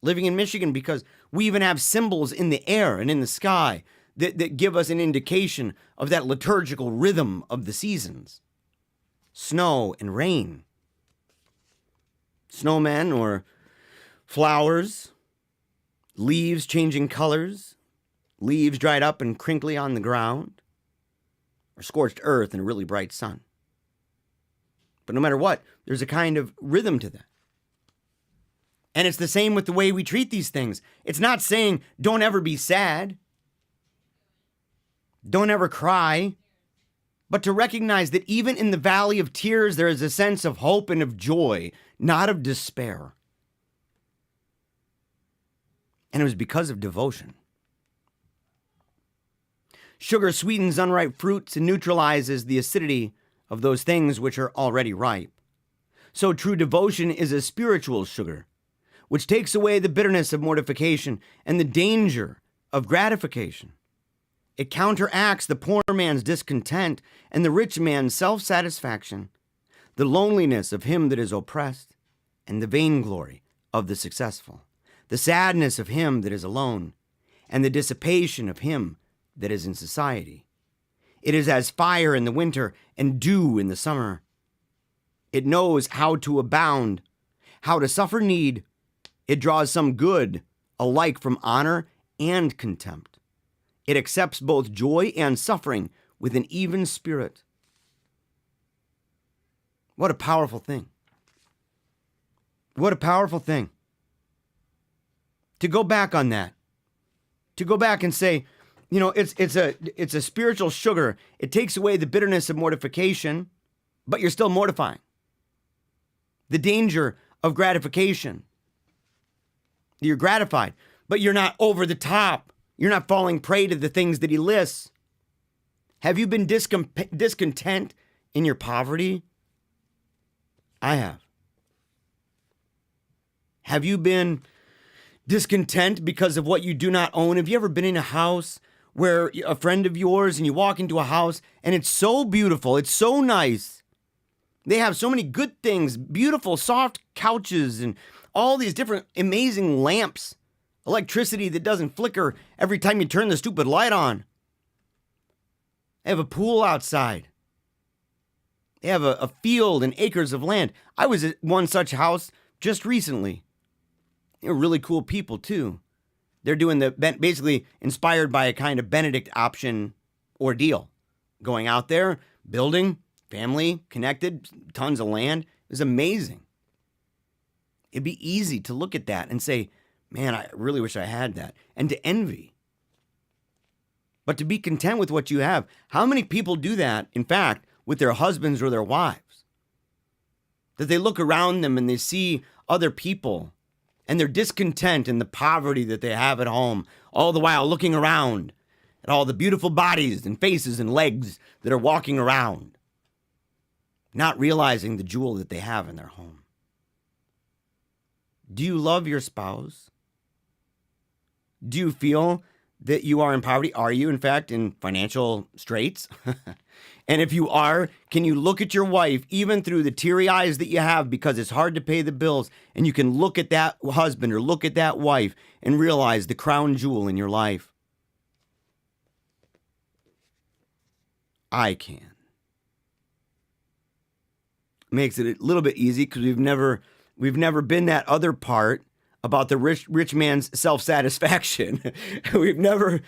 living in Michigan, because we even have symbols in the air and in the sky that give us an indication of that liturgical rhythm of the seasons. Snow and rain. Snowmen or flowers. Leaves changing colors. Leaves dried up and crinkly on the ground. Or scorched earth and a really bright sun. But no matter what, there's a kind of rhythm to that. And it's the same with the way we treat these things. It's not saying don't ever be sad. Don't ever cry. But to recognize that even in the valley of tears, there is a sense of hope and of joy, not of despair. And it was because of devotion. Sugar sweetens unripe fruits and neutralizes the acidity of those things which are already ripe. So true devotion is a spiritual sugar, which takes away the bitterness of mortification and the danger of gratification. It counteracts the poor man's discontent and the rich man's self-satisfaction, the loneliness of him that is oppressed, and the vainglory of the successful, the sadness of him that is alone, and the dissipation of him that is in society. It is as fire in the winter and dew in the summer. It knows how to abound, how to suffer need. It draws some good alike from honor and contempt. It accepts both joy and suffering with an even spirit. What a powerful thing. What a powerful thing. To go back on that. To go back and say, it's a spiritual sugar. It takes away the bitterness of mortification, but you're still mortifying. The danger of gratification. You're gratified, but you're not over the top. You're not falling prey to the things that he lists. Have you been discontent in your poverty? I have. Have you been discontent because of what you do not own? Have you ever been in a house where a friend of yours and you walk into a house and it's so beautiful, it's so nice. They have so many good things, beautiful soft couches and all these different amazing lamps, electricity that doesn't flicker every time you turn the stupid light on. They have a pool outside. They have a field and acres of land. I was at one such house just recently. They're really cool people too. They're doing basically inspired by a kind of Benedict option ordeal. Going out there, building, family, connected, tons of land. It was amazing. It'd be easy to look at that and say, Man, I really wish I had that. And to envy. But to be content with what you have. How many people do that, in fact, with their husbands or their wives? That they look around them and they see other people and they're discontent in the poverty that they have at home, all the while looking around at all the beautiful bodies and faces and legs that are walking around, not realizing the jewel that they have in their home. Do you love your spouse? Do you feel that you are in poverty? Are you, in fact, in financial straits? And if you are, can you look at your wife, even through the teary eyes that you have because it's hard to pay the bills, and you can look at that husband or look at that wife and realize the crown jewel in your life? I can. Makes it a little bit easy because we've never been that other part about the rich man's self-satisfaction. we've never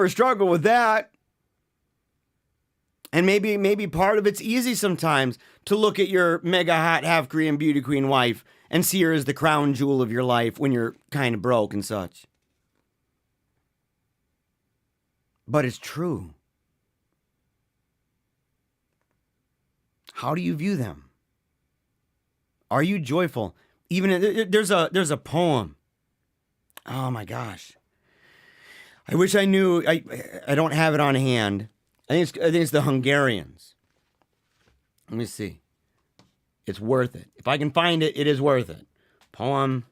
struggled with that. And maybe part of it's easy sometimes to look at your mega hot half Korean beauty queen wife and see her as the crown jewel of your life when you're kind of broke and such. But it's true. How do you view them? Are you joyful? Even there's a poem. Oh my gosh. I wish I knew. I don't have it on hand. I think it's the Hungarians. Let me see. It's worth it. If I can find it, it is worth it. Poem.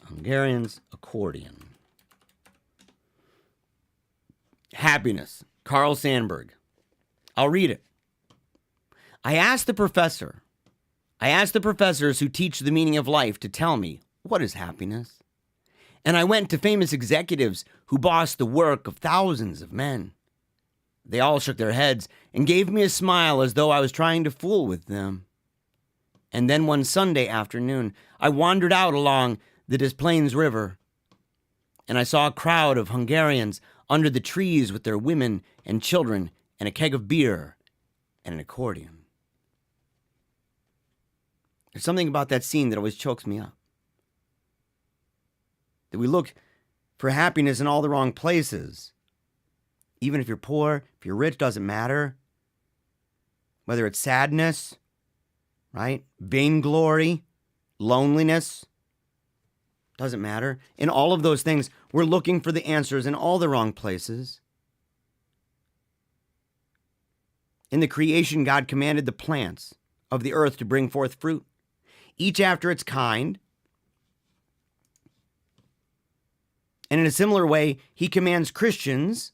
Hungarians, accordion. Happiness. Carl Sandburg. I'll read it. I asked the professors who teach the meaning of life to tell me, what is happiness? And I went to famous executives who bossed the work of thousands of men. They all shook their heads and gave me a smile as though I was trying to fool with them. And then one Sunday afternoon, I wandered out along the Des Plaines River, and I saw a crowd of Hungarians under the trees with their women and children and a keg of beer and an accordion. There's something about that scene that always chokes me up. That we look for happiness in all the wrong places. Even if you're poor, if you're rich, doesn't matter. Whether it's sadness, right? Vainglory, loneliness, doesn't matter. In all of those things, we're looking for the answers in all the wrong places. In the creation, God commanded the plants of the earth to bring forth fruit, each after its kind. And in a similar way, he commands Christians,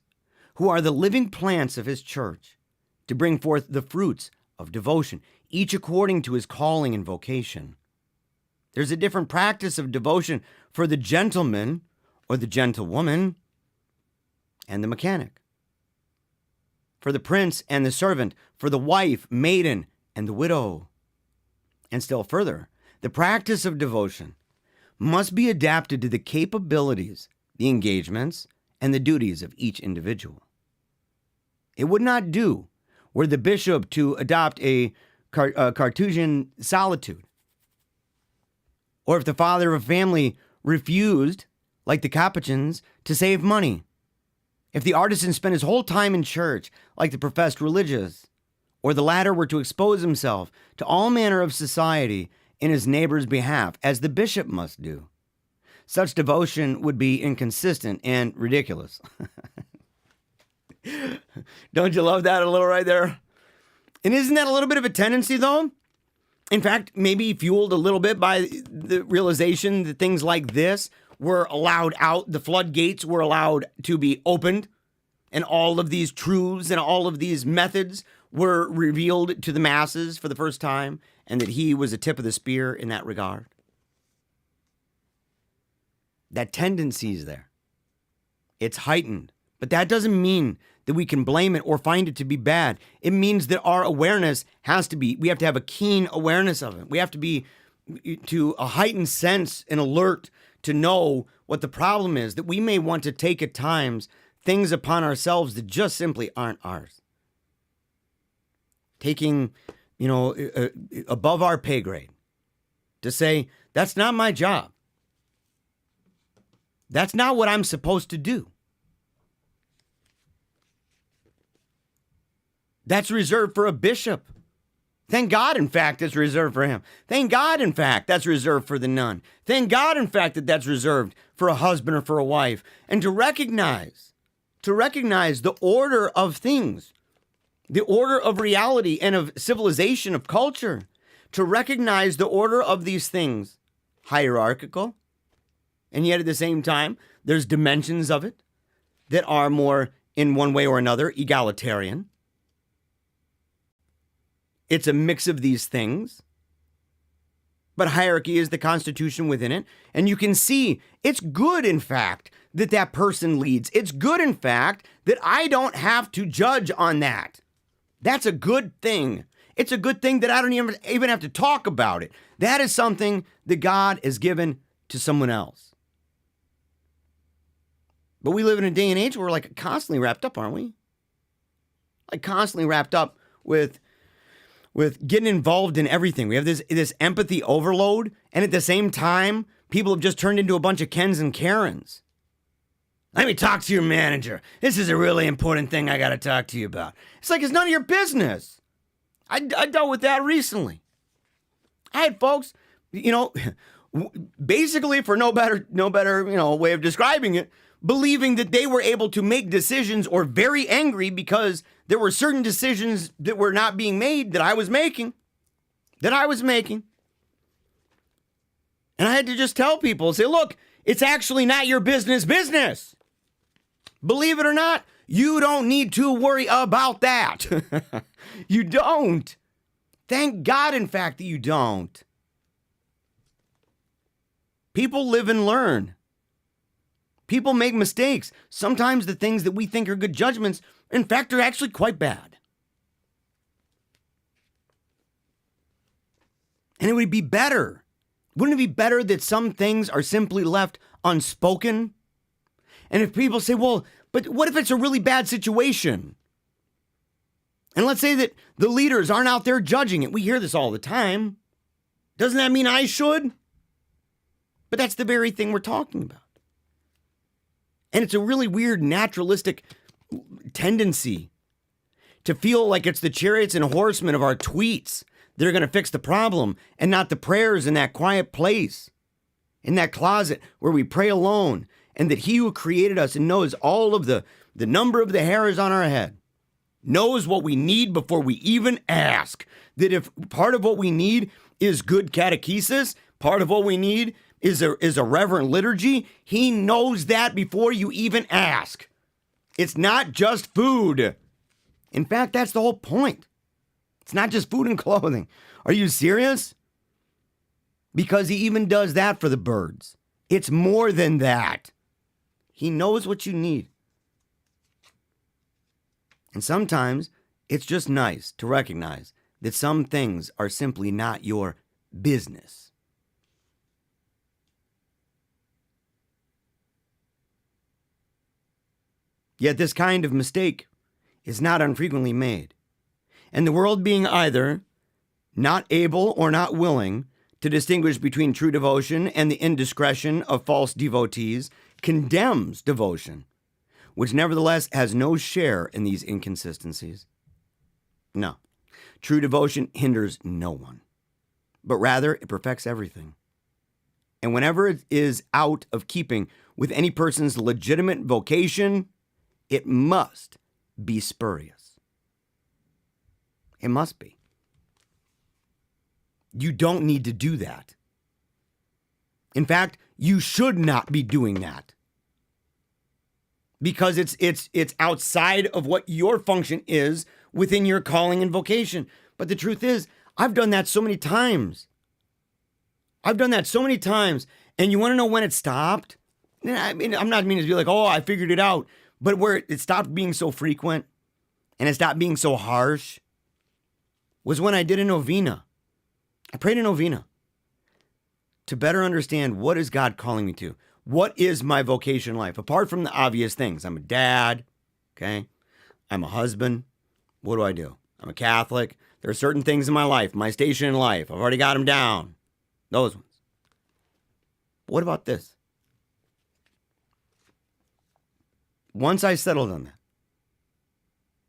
who are the living plants of his church, to bring forth the fruits of devotion, each according to his calling and vocation. There's a different practice of devotion for the gentleman or the gentlewoman and the mechanic, for the prince and the servant, for the wife, maiden, and the widow. And still further, the practice of devotion must be adapted to the capabilities, the engagements, and the duties of each individual. It would not do were the bishop to adopt a Cartesian solitude, or if the father of a family refused, like the Capuchins, to save money, if the artisan spent his whole time in church, like the professed religious, or the latter were to expose himself to all manner of society in his neighbor's behalf, as the bishop must do. Such devotion would be inconsistent and ridiculous. Don't you love that a little right there? And isn't that a little bit of a tendency, though? In fact, maybe fueled a little bit by the realization that things like this were allowed out, the floodgates were allowed to be opened, and all of these truths and all of these methods were revealed to the masses for the first time, and that he was a tip of the spear in that regard. That tendency is there. It's heightened. But that doesn't mean that we can blame it or find it to be bad. It means that our awareness we have to have a keen awareness of it. We have to be to a heightened sense and alert to know what the problem is, that we may want to take at times things upon ourselves that just simply aren't ours. Taking, above our pay grade. to say, that's not my job. That's not what I'm supposed to do. That's reserved for a bishop. Thank God, in fact, it's reserved for him. Thank God, in fact, that's reserved for the nun. Thank God, in fact, that that's reserved for a husband or for a wife. And to recognize the order of things, the order of reality and of civilization, of culture, to recognize the order of these things, hierarchical, and yet at the same time, there's dimensions of it that are more, in one way or another, egalitarian. It's a mix of these things. But hierarchy is the constitution within it. And you can see it's good, in fact, that that person leads. It's good, in fact, that I don't have to judge on that. That's a good thing. It's a good thing that I don't even have to talk about it. That is something that God has given to someone else. But we live in a day and age where we're like constantly wrapped up, aren't we? Like constantly wrapped up with getting involved in everything. We have this empathy overload, and at the same time, people have just turned into a bunch of Kens and Karens. Let me talk to your manager. This is a really important thing I got to talk to you about. It's like it's none of your business. I dealt with that recently. I had folks, basically for no better, way of describing it, believing that they were able to make decisions or very angry because there were certain decisions that were not being made that I was making. And I had to just tell people, say, look, it's actually not your business. Believe it or not, you don't need to worry about that. You don't. Thank God, in fact, that you don't. People live and learn. People make mistakes. Sometimes the things that we think are good judgments, in fact, are actually quite bad. And it would be better. Wouldn't it be better that some things are simply left unspoken? And if people say, well, but what if it's a really bad situation? And let's say that the leaders aren't out there judging it. We hear this all the time. Doesn't that mean I should? But that's the very thing we're talking about. And it's a really weird naturalistic tendency to feel like it's the chariots and horsemen of our tweets that are going to fix the problem and not the prayers in that quiet place, in that closet where we pray alone, and that he who created us and knows all of the number of the hairs on our head, knows what we need before we even ask. That if part of what we need is good catechesis, part of what we need is a reverent liturgy, he knows that before you even ask. It's not just food. In fact, that's the whole point. It's not just food and clothing. Are you serious? Because he even does that for the birds. It's more than that. He knows what you need. And sometimes it's just nice to recognize that some things are simply not your business. Yet this kind of mistake is not unfrequently made. And the world being either not able or not willing to distinguish between true devotion and the indiscretion of false devotees condemns devotion, which nevertheless has no share in these inconsistencies. No, true devotion hinders no one, but rather it perfects everything. And whenever it is out of keeping with any person's legitimate vocation, it must be spurious. It must be. You don't need to do that. In fact, you should not be doing that. Because it's outside of what your function is within your calling and vocation. But the truth is, I've done that so many times. And you want to know when it stopped? I mean, I'm not meaning to be like, oh, I figured it out. But where it stopped being so frequent and it stopped being so harsh was when I did a novena. I prayed a novena to better understand, what is God calling me to? What is my vocation in life? Apart from the obvious things. I'm a dad, okay? I'm a husband. What do? I'm a Catholic. There are certain things in my life, my station in life. I've already got them down. Those ones. What about this? Once I settled on that,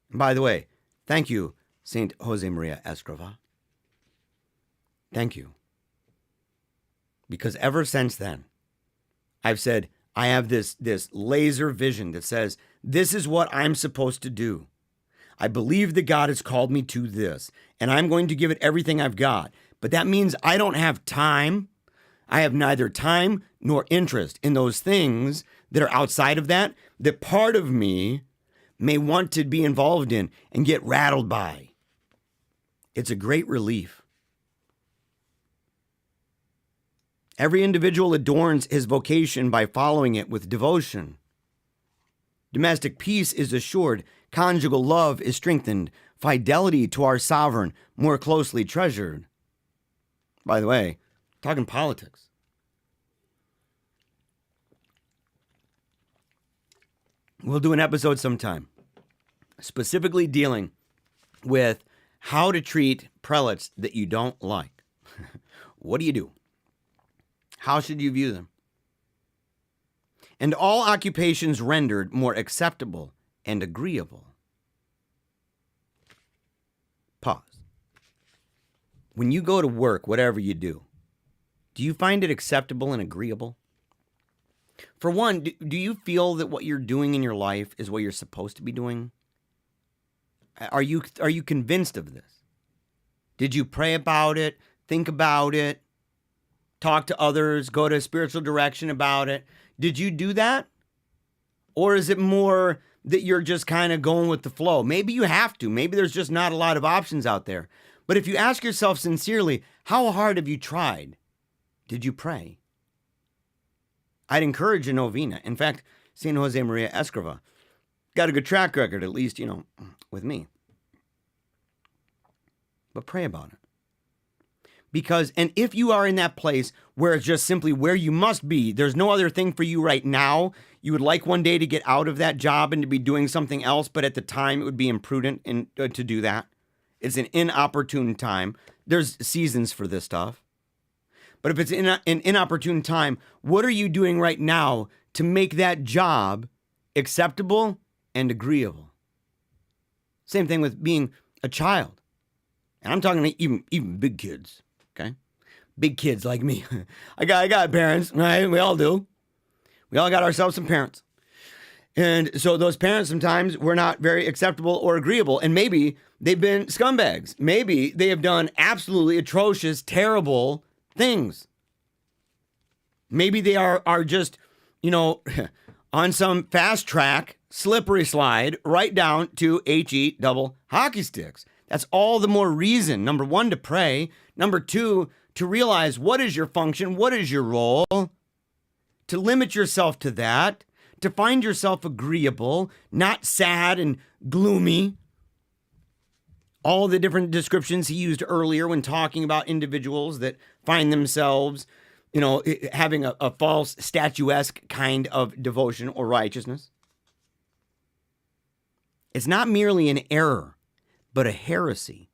and by the way, thank you, Saint Jose Maria Escriva. Thank you. Because ever since then, I've said, I have this laser vision that says, this is what I'm supposed to do. I believe that God has called me to this, and I'm going to give it everything I've got. But that means I don't have time. I have neither time nor interest in those things that are outside of that part of me may want to be involved in and get rattled by. It's a great relief. Every individual adorns his vocation by following it with devotion. Domestic peace is assured, conjugal love is strengthened, fidelity to our sovereign more closely treasured. By the way, talking politics. We'll do an episode sometime specifically dealing with how to treat prelates that you don't like. What do you do? How should you view them? And all occupations rendered more acceptable and agreeable. Pause. When you go to work, whatever you do you find it acceptable and agreeable? For one, do you feel that what you're doing in your life is what you're supposed to be doing? Are you convinced of this? Did you pray about it, think about it, talk to others, go to a spiritual direction about it? Did you do that? Or is it more that you're just kind of going with the flow? Maybe you have to. Maybe there's just not a lot of options out there. But if you ask yourself sincerely, how hard have you tried? Did you pray? I'd encourage a novena. In fact, St. Jose Maria Escriva got a good track record, at least, with me. But pray about it. Because, and if you are in that place where it's just simply where you must be, there's no other thing for you right now, you would like one day to get out of that job and to be doing something else, but at the time it would be imprudent to do that. It's an inopportune time. There's seasons for this stuff. But if it's an inopportune time, what are you doing right now to make that job acceptable and agreeable? Same thing with being a child. And I'm talking to even big kids, okay? Big kids like me. I got parents, right? We all do. We all got ourselves some parents. And so those parents sometimes were not very acceptable or agreeable. And maybe they've been scumbags. Maybe they have done absolutely atrocious, terrible things. Maybe they are just, on some fast track, slippery slide, right down to HE double hockey sticks. That's all the more reason, number one, to pray. Number two, to realize what is your function, what is your role, to limit yourself to that, to find yourself agreeable, not sad and gloomy. All the different descriptions he used earlier when talking about individuals that find themselves, having a false statuesque kind of devotion or righteousness. It's not merely an error, but a heresy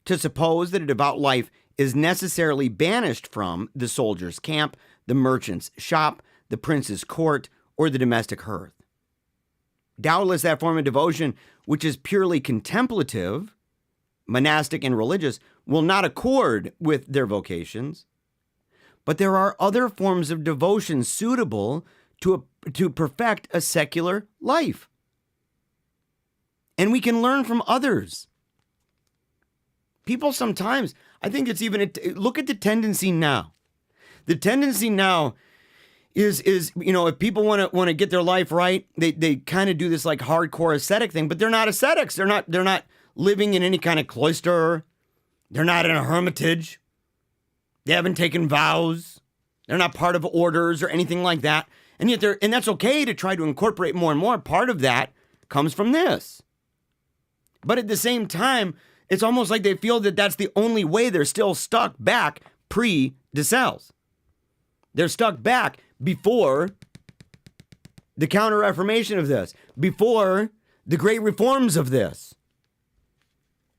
to suppose that a devout life is necessarily banished from the soldier's camp, the merchant's shop, the prince's court, or the domestic hearth. Doubtless that form of devotion, which is purely contemplative, monastic and religious, will not accord with their vocations. But there are other forms of devotion suitable to perfect a secular life. And we can learn from others. People sometimes, I think it's even, look at the tendency now. The tendency now is if people want to get their life right, they kind of do this like hardcore ascetic thing, but they're not ascetics. They're not living in any kind of cloister. They're not in a hermitage. They haven't taken vows. They're not part of orders or anything like that. And yet and that's okay to try to incorporate more and more. Part of that comes from this. But at the same time, it's almost like they feel that that's the only way. They're still stuck back pre-Decels. They're stuck back before the Counter-Reformation of this, before the great reforms of this.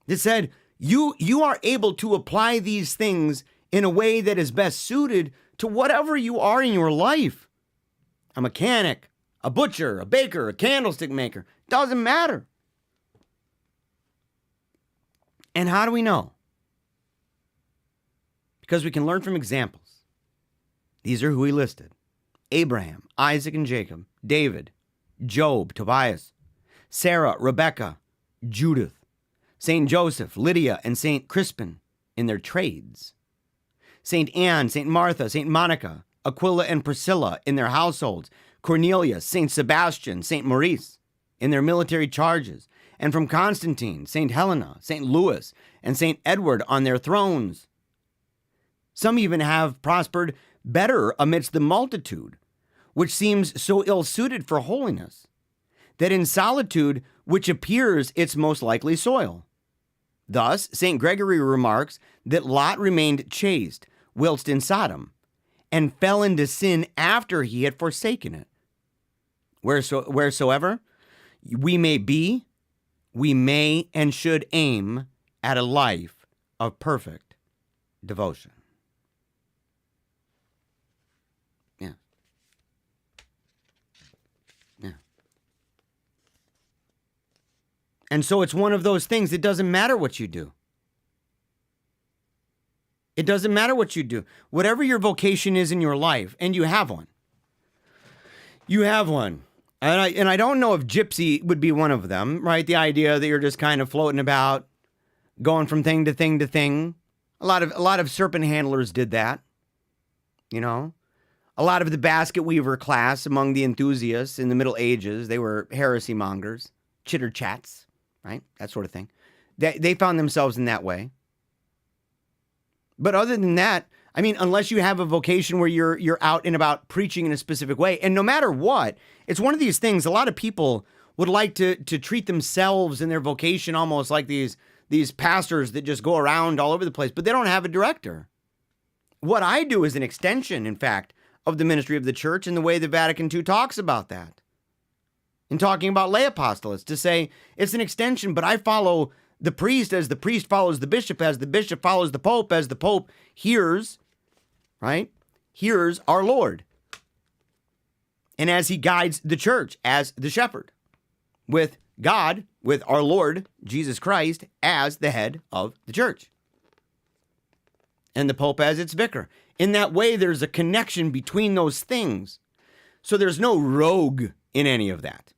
It said, you are able to apply these things in a way that is best suited to whatever you are in your life. A mechanic, a butcher, a baker, a candlestick maker. Doesn't matter. And how do we know? Because we can learn from examples. These are who he listed: Abraham, Isaac and Jacob, David, Job, Tobias, Sarah, Rebecca, Judith, St. Joseph, Lydia, and St. Crispin in their trades, St. Anne, St. Martha, St. Monica, Aquila and Priscilla in their households, Cornelius, St. Sebastian, St. Maurice in their military charges, and from Constantine, St. Helena, St. Louis, and St. Edward on their thrones. Some even have prospered better amidst the multitude, which seems so ill-suited for holiness, that in solitude which appears its most likely soil. Thus, St. Gregory remarks that Lot remained chaste whilst in Sodom, and fell into sin after he had forsaken it. Wheresoever we may be, we may and should aim at a life of perfect devotion. Yeah. Yeah. And so it's one of those things. It doesn't matter what you do. It doesn't matter what you do. Whatever your vocation is in your life, and you have one. You have one. And I don't know if gypsy would be one of them, right? The idea that you're just kind of floating about, going from thing to thing to thing. A lot of serpent handlers did that, you know. A lot of the basket weaver class among the enthusiasts in the Middle Ages, they were heresy mongers, chitter chats, right? That sort of thing. They found themselves in that way. But other than that, I mean, unless you have a vocation where you're out and about preaching in a specific way, and no matter what, it's one of these things. A lot of people would like to treat themselves and their vocation almost like these pastors that just go around all over the place, but they don't have a director. What I do is an extension, in fact, of the ministry of the church and the way the Vatican II talks about that. In talking about lay apostolates, to say it's an extension, but I follow the priest as the priest follows the bishop, as the bishop follows the pope, as the pope hears, right? Hears our Lord. And as he guides the church as the shepherd, with God, with our Lord Jesus Christ as the head of the church, and the pope as its vicar. In that way, there's a connection between those things. So there's no rogue in any of that.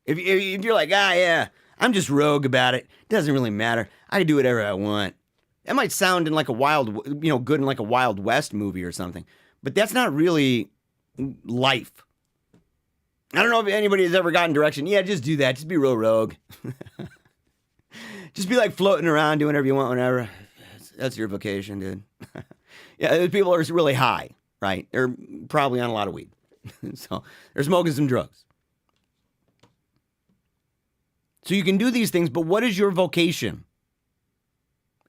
If you're like, yeah, I'm just rogue about it. It doesn't really matter. I can do whatever I want. That might sound in like good in like a Wild West movie or something. But that's not really life. I don't know if anybody has ever gotten direction. Yeah, just do that. Just be real rogue. Just be like floating around, doing whatever you want, whenever. That's your vocation, dude. Yeah, those people are really high, right? They're probably on a lot of weed. So they're smoking some drugs. So you can do these things, but what is your vocation?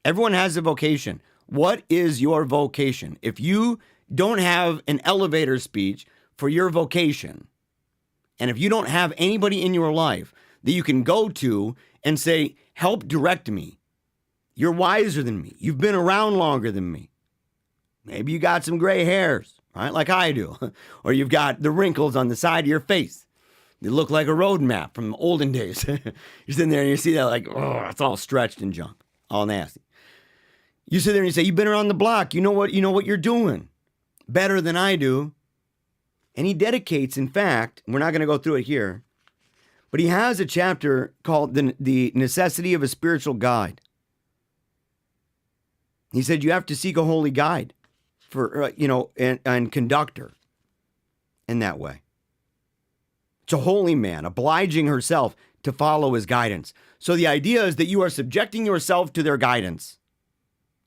Everyone has a vocation. What is your vocation? If you don't have an elevator speech for your vocation, and if you don't have anybody in your life that you can go to and say, help direct me, you're wiser than me, you've been around longer than me, maybe you got some gray hairs, right, like I do, or you've got the wrinkles on the side of your face. They look like a road map from the olden days. You're sitting there and you see that like, oh, it's all stretched and junk, all nasty. You sit there and you say, you've been around the block. You know what you're doing better than I do. And he dedicates, in fact, we're not going to go through it here, but he has a chapter called the necessity of a spiritual guide. He said you have to seek a holy guide for, and conductor in that way. It's a holy man, obliging herself to follow his guidance. So the idea is that you are subjecting yourself to their guidance.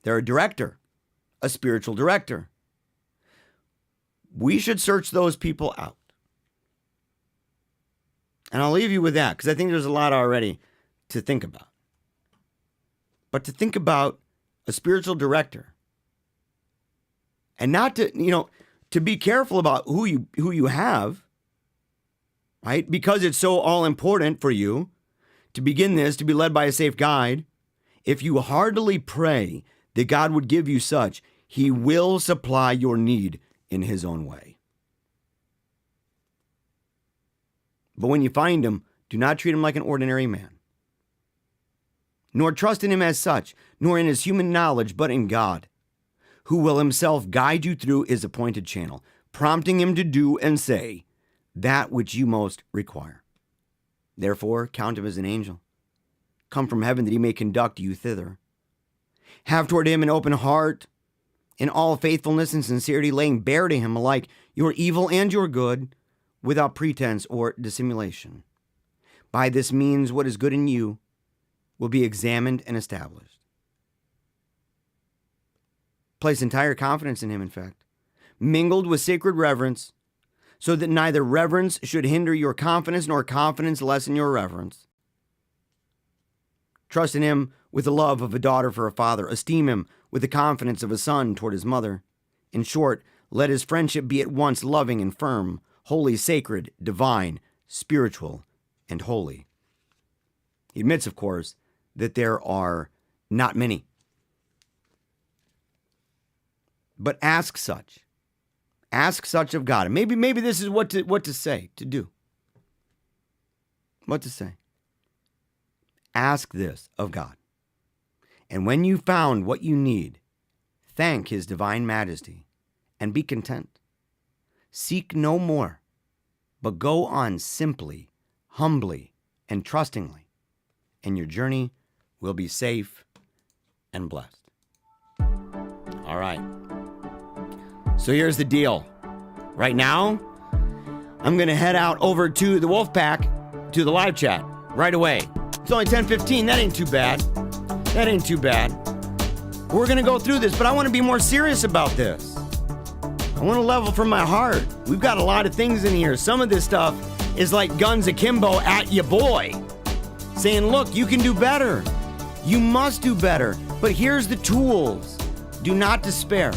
They're a director, a spiritual director. We should search those people out. And I'll leave you with that because I think there's a lot already to think about. But to think about a spiritual director and not to be careful about who you have, right? Because it's so all important for you to begin this, to be led by a safe guide. If you heartily pray that God would give you such, He will supply your need in his own way. But when you find him, do not treat him like an ordinary man, nor trust in him as such, nor in his human knowledge, but in God, who will himself guide you through his appointed channel, prompting him to do and say that which you most require. Therefore, count him as an angel, come from heaven that he may conduct you thither. Have toward him an open heart, in all faithfulness and sincerity, laying bare to him alike your evil and your good, without pretense or dissimulation. By this means, what is good in you will be examined and established. Place entire confidence in him, in fact, mingled with sacred reverence, so that neither reverence should hinder your confidence nor confidence lessen your reverence. Trust in him with the love of a daughter for a father. Esteem him with the confidence of a son toward his mother. In short, let his friendship be at once loving and firm, holy, sacred, divine, spiritual, and holy. He admits, of course, that there are not many. But ask such. Ask such of God. And maybe this is what to say, to do. What to say. Ask this of God. And when you found what you need, thank his divine majesty and be content. Seek no more, but go on simply, humbly, and trustingly, and your journey will be safe and blessed. All right. So here's the deal. Right now, I'm going to head out over to the Wolfpack, to the live chat, right away. It's only 10:15. That ain't too bad. That ain't too bad. We're going to go through this, but I want to be more serious about this. I want to level from my heart. We've got a lot of things in here. Some of this stuff is like guns akimbo at ya boy, saying, look, you can do better. You must do better. But here's the tools. Do not despair.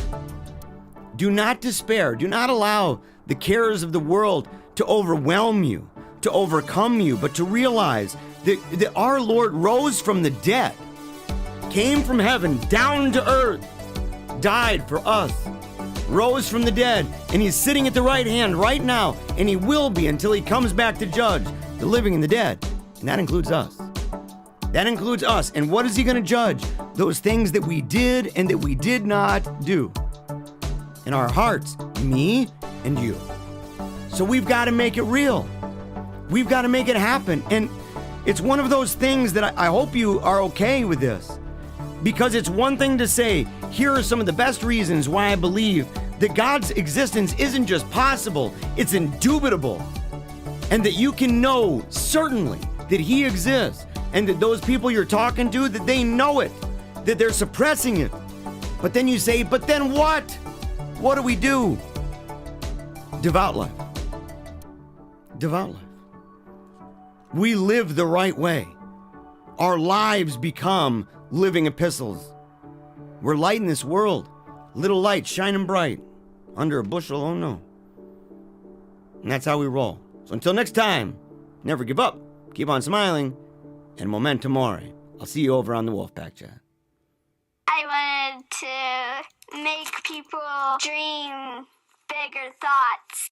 Do not despair. Do not allow the cares of the world to overwhelm you, to overcome you, but to realize that our Lord rose from the dead, came from heaven down to earth, died for us, rose from the dead, and he's sitting at the right hand right now, and he will be until he comes back to judge the living and the dead. And that includes us. That includes us. And what is he going to judge? Those things that we did and that we did not do. In our hearts, me and you. So we've got to make it real. We've got to make it happen. And it's one of those things that I hope you are okay with this. Because it's one thing to say, here are some of the best reasons why I believe that God's existence isn't just possible, it's indubitable. And that you can know certainly that he exists. And that those people you're talking to, that they know it, that they're suppressing it. But then you say, but then what? What do we do? Devout life. Devout life. We live the right way. Our lives become living epistles. We're light in this world. Little light shining bright. Under a bushel, oh no. And that's how we roll. So until next time, never give up. Keep on smiling. And memento mori. I'll see you over on the Wolfpack chat. I wanted to make people dream bigger thoughts.